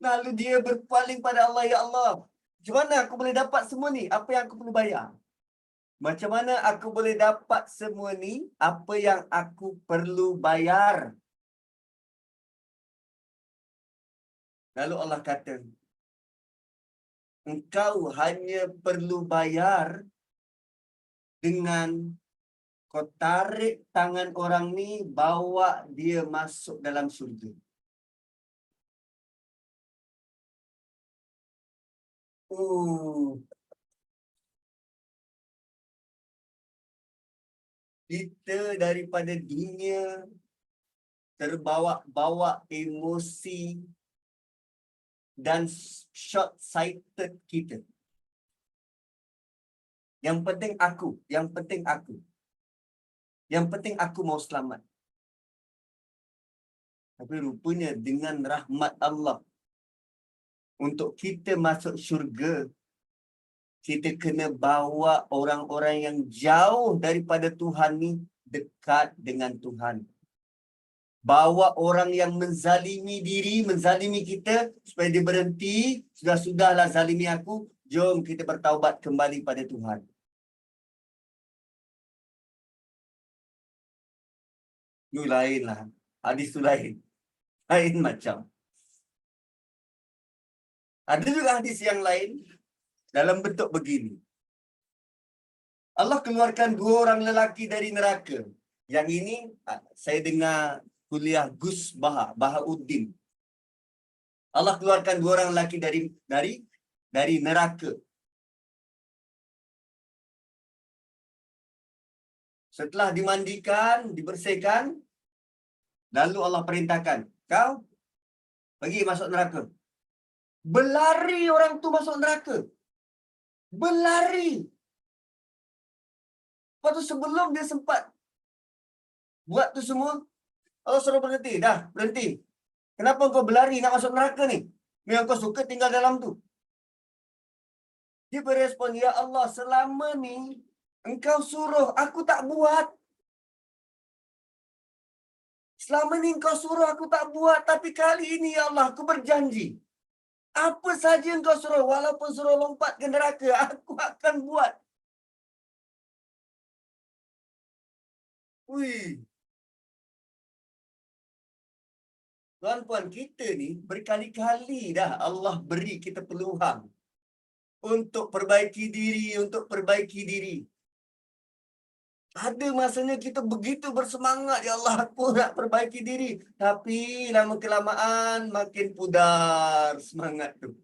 Lalu dia berpaling pada Allah, ya Allah, macam mana aku boleh dapat semua ni? Apa yang aku perlu bayar? Macam mana aku boleh dapat semua ni? Apa yang aku perlu bayar? Lalu Allah kata, engkau hanya perlu bayar dengan kau tarik tangan orang ni, bawa dia masuk dalam syurga. Kita daripada dunia terbawa-bawa emosi dan short-sighted kita. Yang penting aku, yang penting aku. Yang penting aku mau selamat. Tapi rupanya dengan rahmat Allah untuk kita masuk syurga, kita kena bawa orang-orang yang jauh daripada Tuhan ni dekat dengan Tuhan. Bawa orang yang menzalimi diri, menzalimi kita, supaya dia berhenti. Sudah-sudahlah zalimi aku, jom kita bertaubat kembali pada Tuhan. Itu lain lah. Hadis tu lain. Lain macam. Ada juga hadis yang lain dalam bentuk begini. Allah keluarkan 2 orang lelaki dari neraka. Yang ini saya dengar kuliah Gus Bahauddin. Allah keluarkan 2 orang lelaki dari neraka. Setelah dimandikan, dibersihkan, lalu Allah perintahkan, kau pergi masuk neraka. Berlari orang tu masuk neraka. Berlari. Lepas tu sebelum dia sempat buat tu semua, Allah suruh berhenti. Dah, berhenti. Kenapa kau berlari nak masuk neraka ni? Memang kau suka tinggal dalam tu. Dia berespon, ya Allah, selama ni engkau suruh, aku tak buat. Selama ni engkau suruh, aku tak buat. Tapi kali ini, ya Allah, aku berjanji. Apa saja engkau suruh, walaupun suruh lompat ke neraka, aku akan buat. Wih. Tuan-tuan, kita ni berkali-kali dah Allah beri kita peluang untuk perbaiki diri, untuk perbaiki diri. Ada masanya kita begitu bersemangat, ya Allah, aku nak perbaiki diri. Tapi lama-kelamaan makin pudar semangat tu.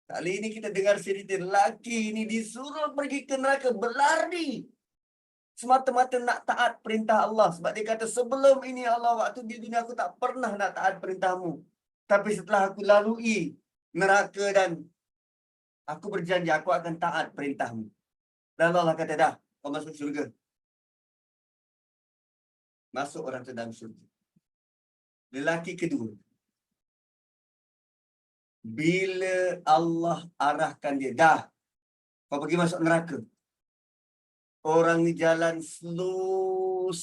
Kali ini kita dengar cerita lelaki ini disuruh pergi ke neraka, berlari. Semata-mata nak taat perintah Allah. Sebab dia kata, sebelum ini Allah, waktu di dunia aku tak pernah nak taat perintahmu. Tapi setelah aku lalui neraka dan aku berjanji aku akan taat perintahmu. Dan Allah kata, dah, kau masuk syurga. Masuk orang ke dalam syurga. Lelaki kedua. Bila Allah arahkan dia, dah, kau pergi masuk neraka. Orang ni jalan slow.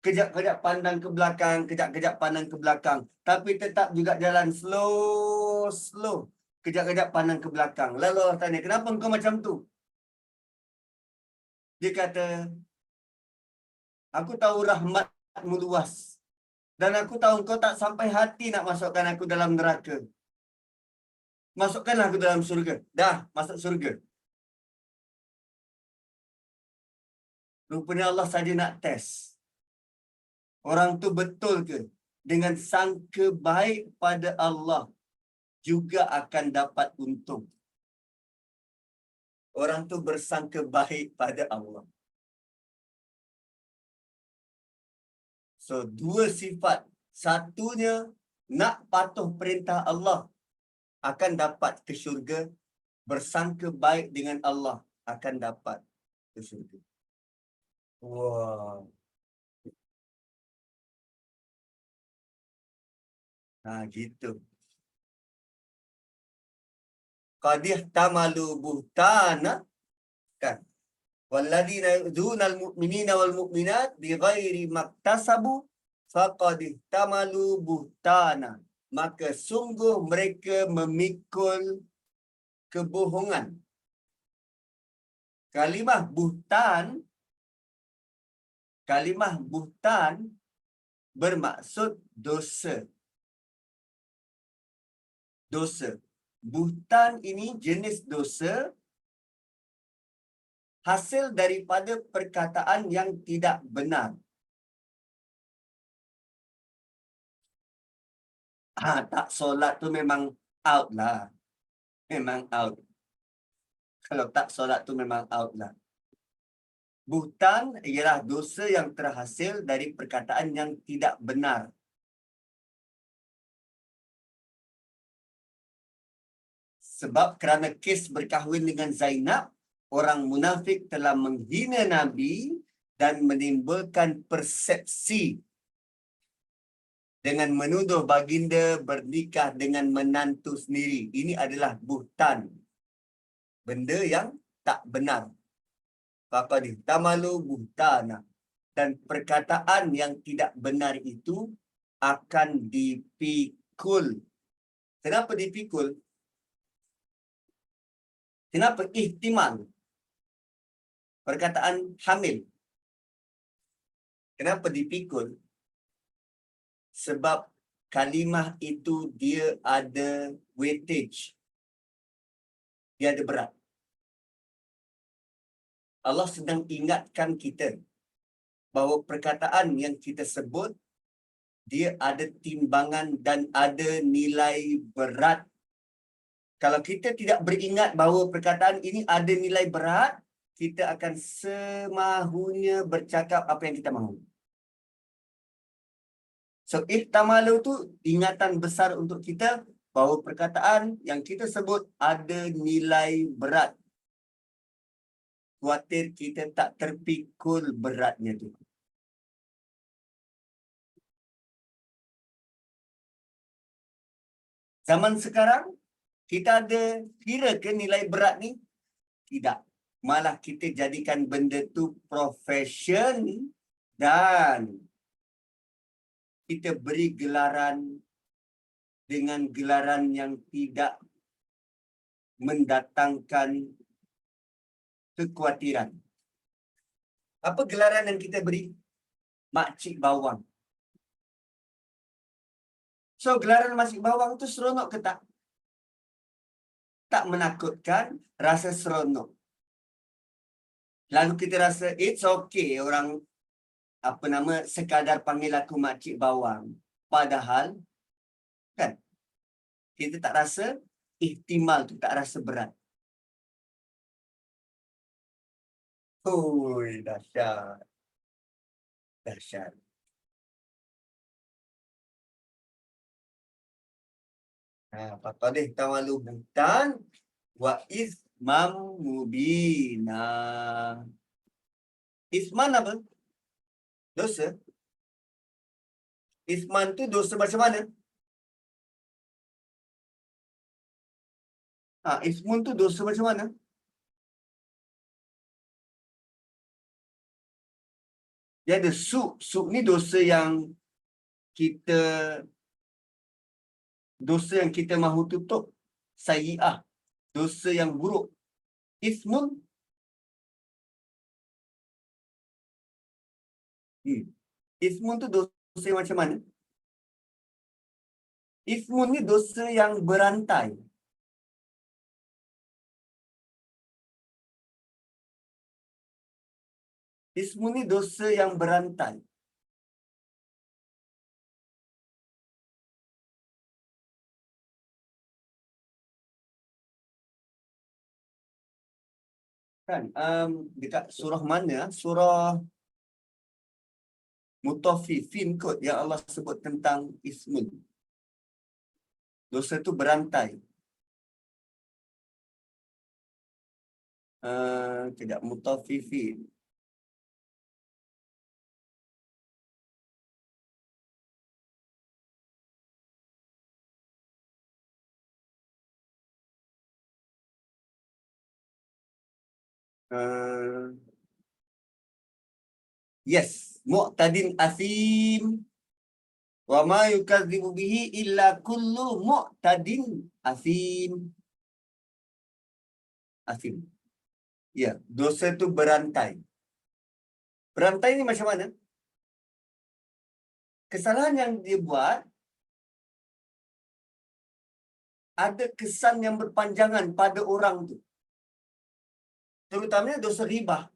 Kejap-kejap pandang ke belakang, kejap-kejap pandang ke belakang. Tapi tetap juga jalan slow. Kejap-kejap pandang ke belakang. Lalu Allah tanya, kenapa kau macam tu? Dia kata, aku tahu rahmatmu luas. Dan aku tahu kau tak sampai hati nak masukkan aku dalam neraka. Masukkanlah aku dalam surga. Dah, masuk surga. Rupanya Allah saja nak test. Orang tu betul ke? Dengan sangka baik pada Allah, juga akan dapat untung. Orang tu bersangka baik pada Allah. So, 2 sifat. Satunya, nak patuh perintah Allah. akan dapat ke syurga, bersangka baik dengan Allah akan dapat ke syurga. Wah. Gitu. Qadih tamalu buhtana, kan? Walladzina yu'dzuna al-mu'minina wal mu'minat bighairi maktasabu faqad ihtamalu buhtana. Maka sungguh mereka memikul kebohongan. Kalimah buhtan bermaksud dosa. Dosa. Buhtan ini jenis dosa hasil daripada perkataan yang tidak benar. Tak solat tu memang out lah. Memang out. Kalau tak solat tu memang out lah. Buhtan ialah dosa yang terhasil dari perkataan yang tidak benar. Sebab kerana kes berkahwin dengan Zainab, orang munafik telah menghina Nabi dan menimbulkan persepsi dengan menuduh baginda bernikah dengan menantu sendiri. Ini adalah buhtan. Benda yang tak benar. Faqad ihtamalu buhtana. Dan perkataan yang tidak benar itu akan dipikul. Kenapa dipikul? Kenapa ihtimal? Perkataan hamil. Kenapa dipikul? Sebab kalimah itu dia ada weightage. Dia ada berat. Allah sedang ingatkan kita bahawa perkataan yang kita sebut dia ada timbangan dan ada nilai berat. Kalau kita tidak beringat bahawa perkataan ini ada nilai berat, kita akan semahunya bercakap apa yang kita mahu. So, ihtamalu tu ingatan besar untuk kita bahawa perkataan yang kita sebut ada nilai berat. Khawatir kita tak terpikul beratnya tu. Zaman sekarang, kita ada kira ke nilai berat ni? Tidak. Malah kita jadikan benda tu profession dan kita beri gelaran dengan gelaran yang tidak mendatangkan kekhawatiran. Apa gelaran yang kita beri? Makcik bawang. So, gelaran makcik bawang tu seronok ke tak? Tak menakutkan, rasa seronok. Lalu kita rasa, it's okay orang sekadar panggil aku makcik bawang. Padahal, kan, kita tak rasa ihtimal tu, tak rasa berat. Dahsyat. Dahsyat. Faqadih tamalu buhtan wa ismam mubina. Isman apa? Dosa. Isman tu dosa macam mana? Ismun tu dosa macam mana? Dia ada suk ni dosa yang kita mahu tutup. Sayyi'ah, dosa yang buruk. Ismun, ismun tu dosa yang macam mana? Ismun ni dosa yang berantai. Ismun ni dosa yang berantai. Kan? Dekat surah mana? Surah Mutaffifin kot yang Allah sebut tentang ismun. Dosa tu berantai. Tidak mutafifin. Uh, yes, mu'tadin asim. Wa ma yukadzibu bihi illa kullu mu'tadin asim. Asim. Ya, dosa itu berantai. Berantai ini macam mana? Kesalahan yang dia buat ada kesan yang berpanjangan pada orang tu. Terutamanya dosa ribah.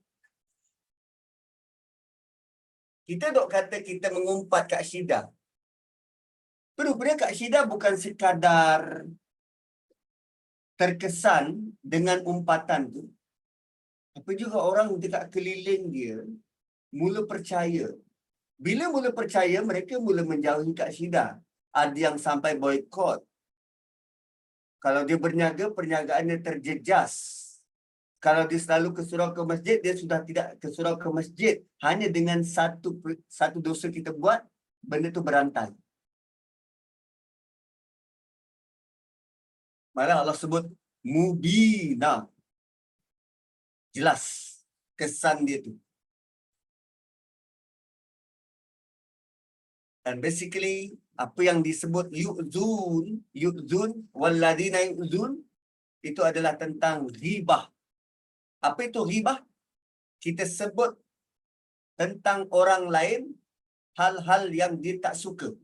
Kita dok kata kita mengumpat kat Syida. Rupanya Kak Syida bukan sekadar terkesan dengan umpatan tu. Apa juga orang dekat keliling dia mula percaya. Bila mula percaya, mereka mula menjauhi Kak Syida. Ada yang sampai boykot. Kalau dia berniaga, perniagaannya terjejas. Kalau dia selalu ke surau ke masjid, dia sudah tidak ke surau ke masjid. Hanya dengan satu dosa kita buat, benda tu berantai. Malah Allah sebut mubina. Jelas kesan dia tu. Dan basically, apa yang disebut yu'zun, walladina yu'zun, itu adalah tentang ghibah. Apa itu ghibah? Kita sebut tentang orang lain hal-hal yang dia tak suka.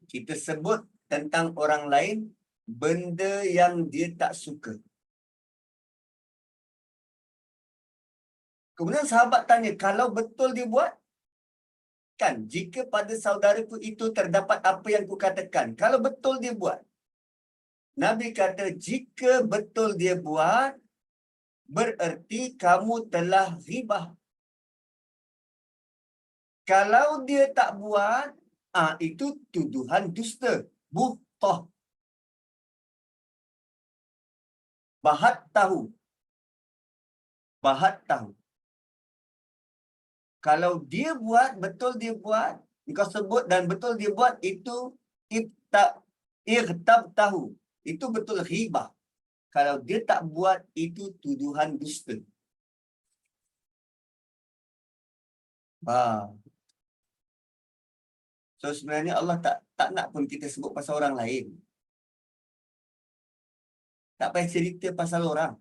Kita sebut tentang orang lain benda yang dia tak suka. Kemudian sahabat tanya, kalau betul dia buat? Kan, jika pada saudaraku itu terdapat apa yang ku katakan, kalau betul dia buat. Nabi kata, jika betul dia buat, bererti kamu telah ghibah. Kalau dia tak buat, itu tuduhan dusta. Buhtah. Bahat tahu. Bahat tahu. Kalau dia buat, betul dia buat, kau sebut dan betul dia buat, itu irtab tahu. Itu betul ghibah. Kalau dia tak buat, itu tuduhan dusta. So sebenarnya Allah tak nak pun kita sebut pasal orang lain. Tak payah cerita pasal orang.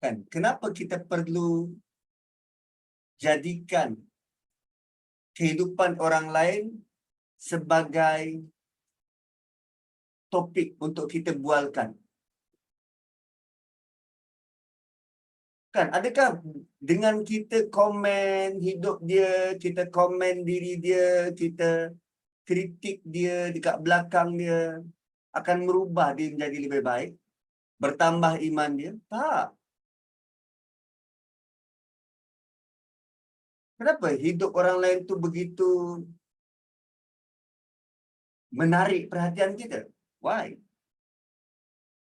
Kan? Kenapa kita perlu jadikan kehidupan orang lain sebagai topik untuk kita bualkan? Kan, adakah dengan kita komen hidup dia, kita komen diri dia, kita kritik dia dekat belakang dia, akan merubah dia menjadi lebih baik? Bertambah iman dia? Tak. Kenapa hidup orang lain tu begitu menarik perhatian kita? Why?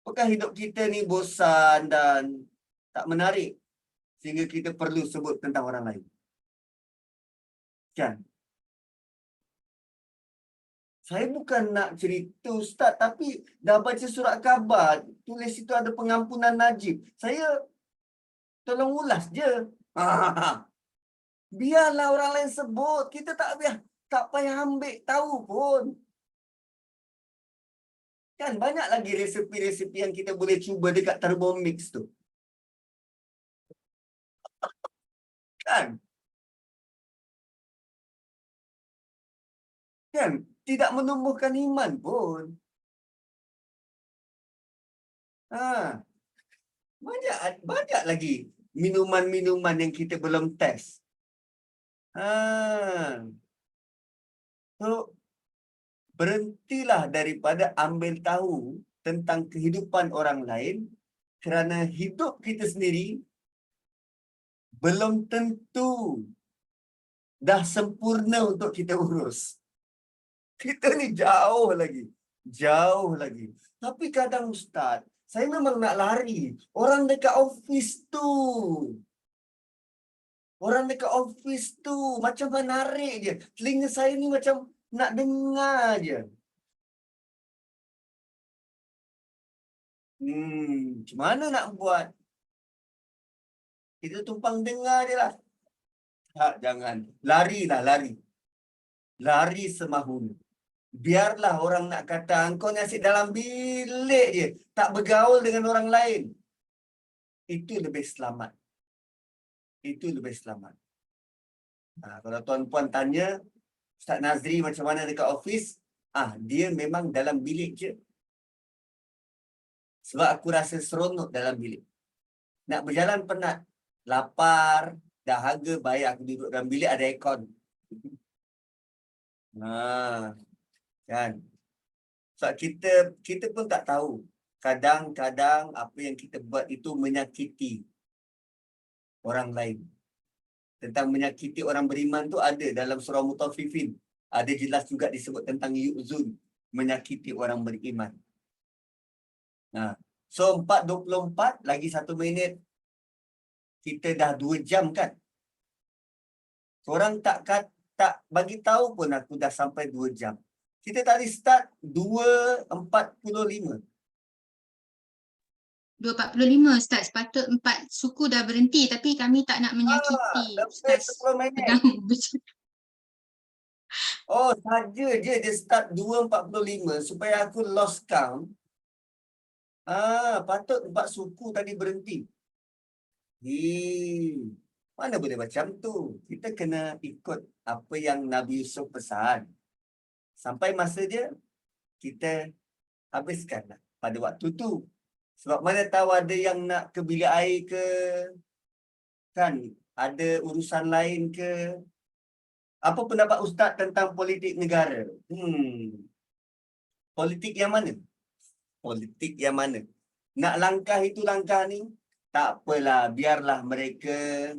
Apakah hidup kita ni bosan dan tak menarik sehingga kita perlu sebut tentang orang lain? Kan? Saya bukan nak cerita Ustaz, tapi dah baca surat khabar, tulis itu ada pengampunan Najib. Saya tolong ulas je. Biarlah orang lain sebut. Kita tak payah ambil tahu pun. Kan banyak lagi resepi-resepi yang kita boleh cuba dekat Thermomix tu. Kan? Kan? Tidak menumbuhkan iman pun. Banyak lagi minuman-minuman yang kita belum test. So, berhentilah daripada ambil tahu tentang kehidupan orang lain kerana hidup kita sendiri belum tentu dah sempurna untuk kita urus. Kita ni jauh lagi. Jauh lagi. Tapi kadang Ustaz, saya memang nak lari. Orang dekat office tu. Orang dekat office tu. Macam menarik je. Telinga saya ni macam nak dengar je. Macam mana nak buat? Kita tumpang dengar je lah. Tak, jangan. Larilah, lari. Lari semahulu. Biarlah orang nak kata, engkau ni asyik dalam bilik je. Tak bergaul dengan orang lain. Itu lebih selamat. Itu lebih selamat. Kalau tuan-puan tanya, Ustaz Nazri macam mana dekat office? Dia memang dalam bilik je. Sebab aku rasa seronok dalam bilik. Nak berjalan penat. Lapar, dahaga, baik aku duduk dalam bilik ada aircon. Kan? Sebab kita pun tak tahu. Kadang-kadang apa yang kita buat itu menyakiti orang lain. Tentang menyakiti orang beriman tu ada dalam surah Mutaffifin. Ada jelas juga disebut tentang yu'zun, menyakiti orang beriman. So 4.24 lagi 1 minit. Kita dah 2 jam kan? Orang tak bagi tahu pun aku dah sampai 2 jam. Kita tadi start 2.45. 2.45 Ustaz, sepatut 4 suku dah berhenti tapi kami tak nak menyakiti Lebih Ustaz. 10 minit. Sedang Saja je dia start 2.45 supaya aku lost count. Patut 4 suku tadi berhenti. Mana boleh macam tu? Kita kena ikut apa yang Nabi Yusuf pesan. Sampai masa dia, kita habiskanlah pada waktu tu. Sebab mana tahu ada yang nak ke bilik air ke, kan? Ada urusan lain ke? Apa pendapat Ustaz tentang politik negara? Politik yang mana? Politik yang mana? Nak langkah itu langkah ni? Tak apalah, biarlah mereka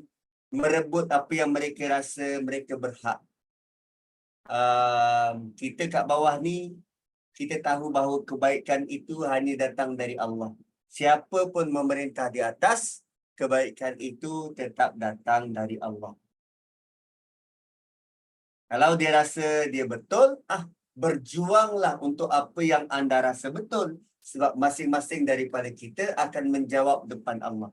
merebut apa yang mereka rasa mereka berhak. Kita kat bawah ni, kita tahu bahawa kebaikan itu hanya datang dari Allah. Siapa pun memerintah di atas, kebaikan itu tetap datang dari Allah. Kalau dia rasa dia betul, berjuanglah untuk apa yang anda rasa betul. Sebab masing-masing daripada kita akan menjawab depan Allah.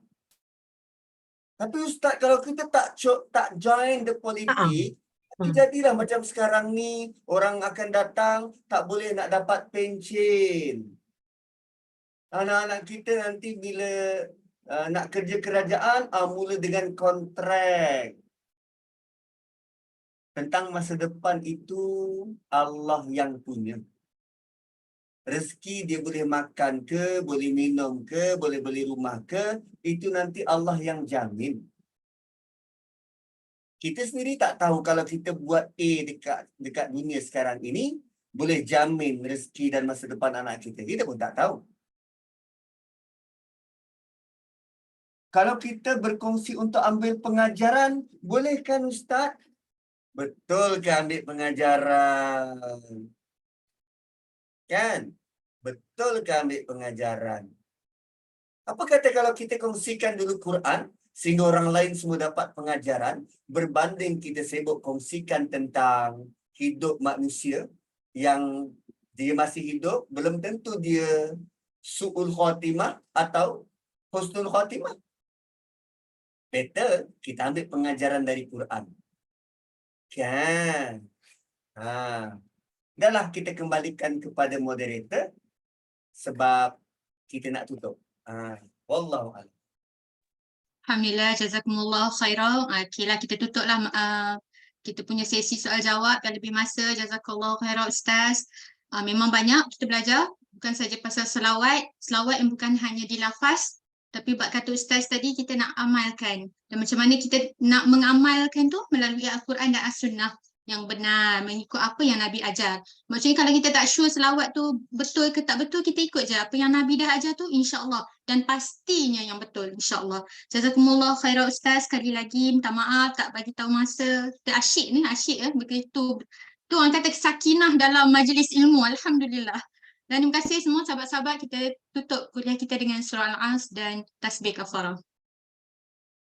Tapi Ustaz, kalau kita tak join the politik, jadilah macam sekarang ni, orang akan datang, tak boleh nak dapat pencen. Anak-anak kita nanti bila nak kerja kerajaan, mula dengan kontrak. Tentang masa depan itu, Allah yang punya. Rezeki dia boleh makan ke, boleh minum ke, boleh beli rumah ke, itu nanti Allah yang jamin. Kita sendiri tak tahu kalau kita buat A dekat dunia sekarang ini, boleh jamin rezeki dan masa depan anak kita. Kita pun tak tahu. Kalau kita berkongsi untuk ambil pengajaran, boleh kan Ustaz? Betul ke ambil pengajaran? Kan? Betul ke ambil pengajaran? Apa kata kalau kita kongsikan dulu Quran, sehingga orang lain semua dapat pengajaran, berbanding kita sibuk kongsikan tentang hidup manusia yang dia masih hidup, belum tentu dia su'ul khatimah atau husnul khatimah. Better kita ambil pengajaran dari Quran. Kan? Dahlah kita kembalikan kepada moderator sebab kita nak tutup. Wallahu a'lam. Alhamdulillah, jazakumullah khairah. Okeylah, kita tutuplah kita punya sesi soal jawab yang lebih masa. Jazakallah khairah Ustaz. Memang banyak kita belajar, bukan saja pasal selawat yang bukan hanya dilafaz, tapi bab kata Ustaz tadi kita nak amalkan. Dan macam mana kita nak mengamalkan tu melalui Al-Quran dan As-Sunnah yang benar, mengikut apa yang Nabi ajar. Maksudnya kalau kita tak sure selawat tu betul ke tak betul, kita ikut je apa yang Nabi dah ajar tu, insya-Allah, dan pastinya yang betul, insya-Allah. Jazakumullah khairan Ustaz, sekali lagi minta maaf tak bagi tahu masa. Kita asyik ni, begitu tu orang kata sakinah dalam majlis ilmu. Alhamdulillah. Dan terima kasih semua sahabat-sahabat. Kita tutup kuliah kita dengan surah Al-As dan tasbih kafarah.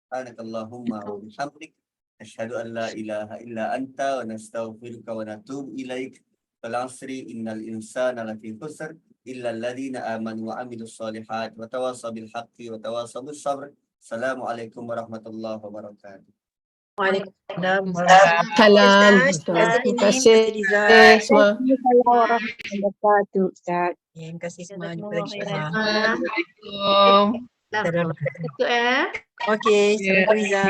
Subhanakallahumma wa bihamdik asyhadu an la ilaha illa anta wa nastaghfiruka wa natubu ilaik. Wal 'asri innal insana lafi khusr illa alladhina amanu wa 'amilus solihat wa tawasaw bil haqqi wa tawasaw bis sabr. Assalamualaikum warahmatullahi wabarakatuh. Waalaikumsalam Salam. Ustaz. Terima Terima kasih kasih Riza. semua. Assalamualaikum warahmatullahi wabarakatuh, Ustaz. Terima kasih semua. Jumpa lagi insyaAllah. Assalamualaikum. Dalam- Tutup Okey, Assalamualaikum Riza.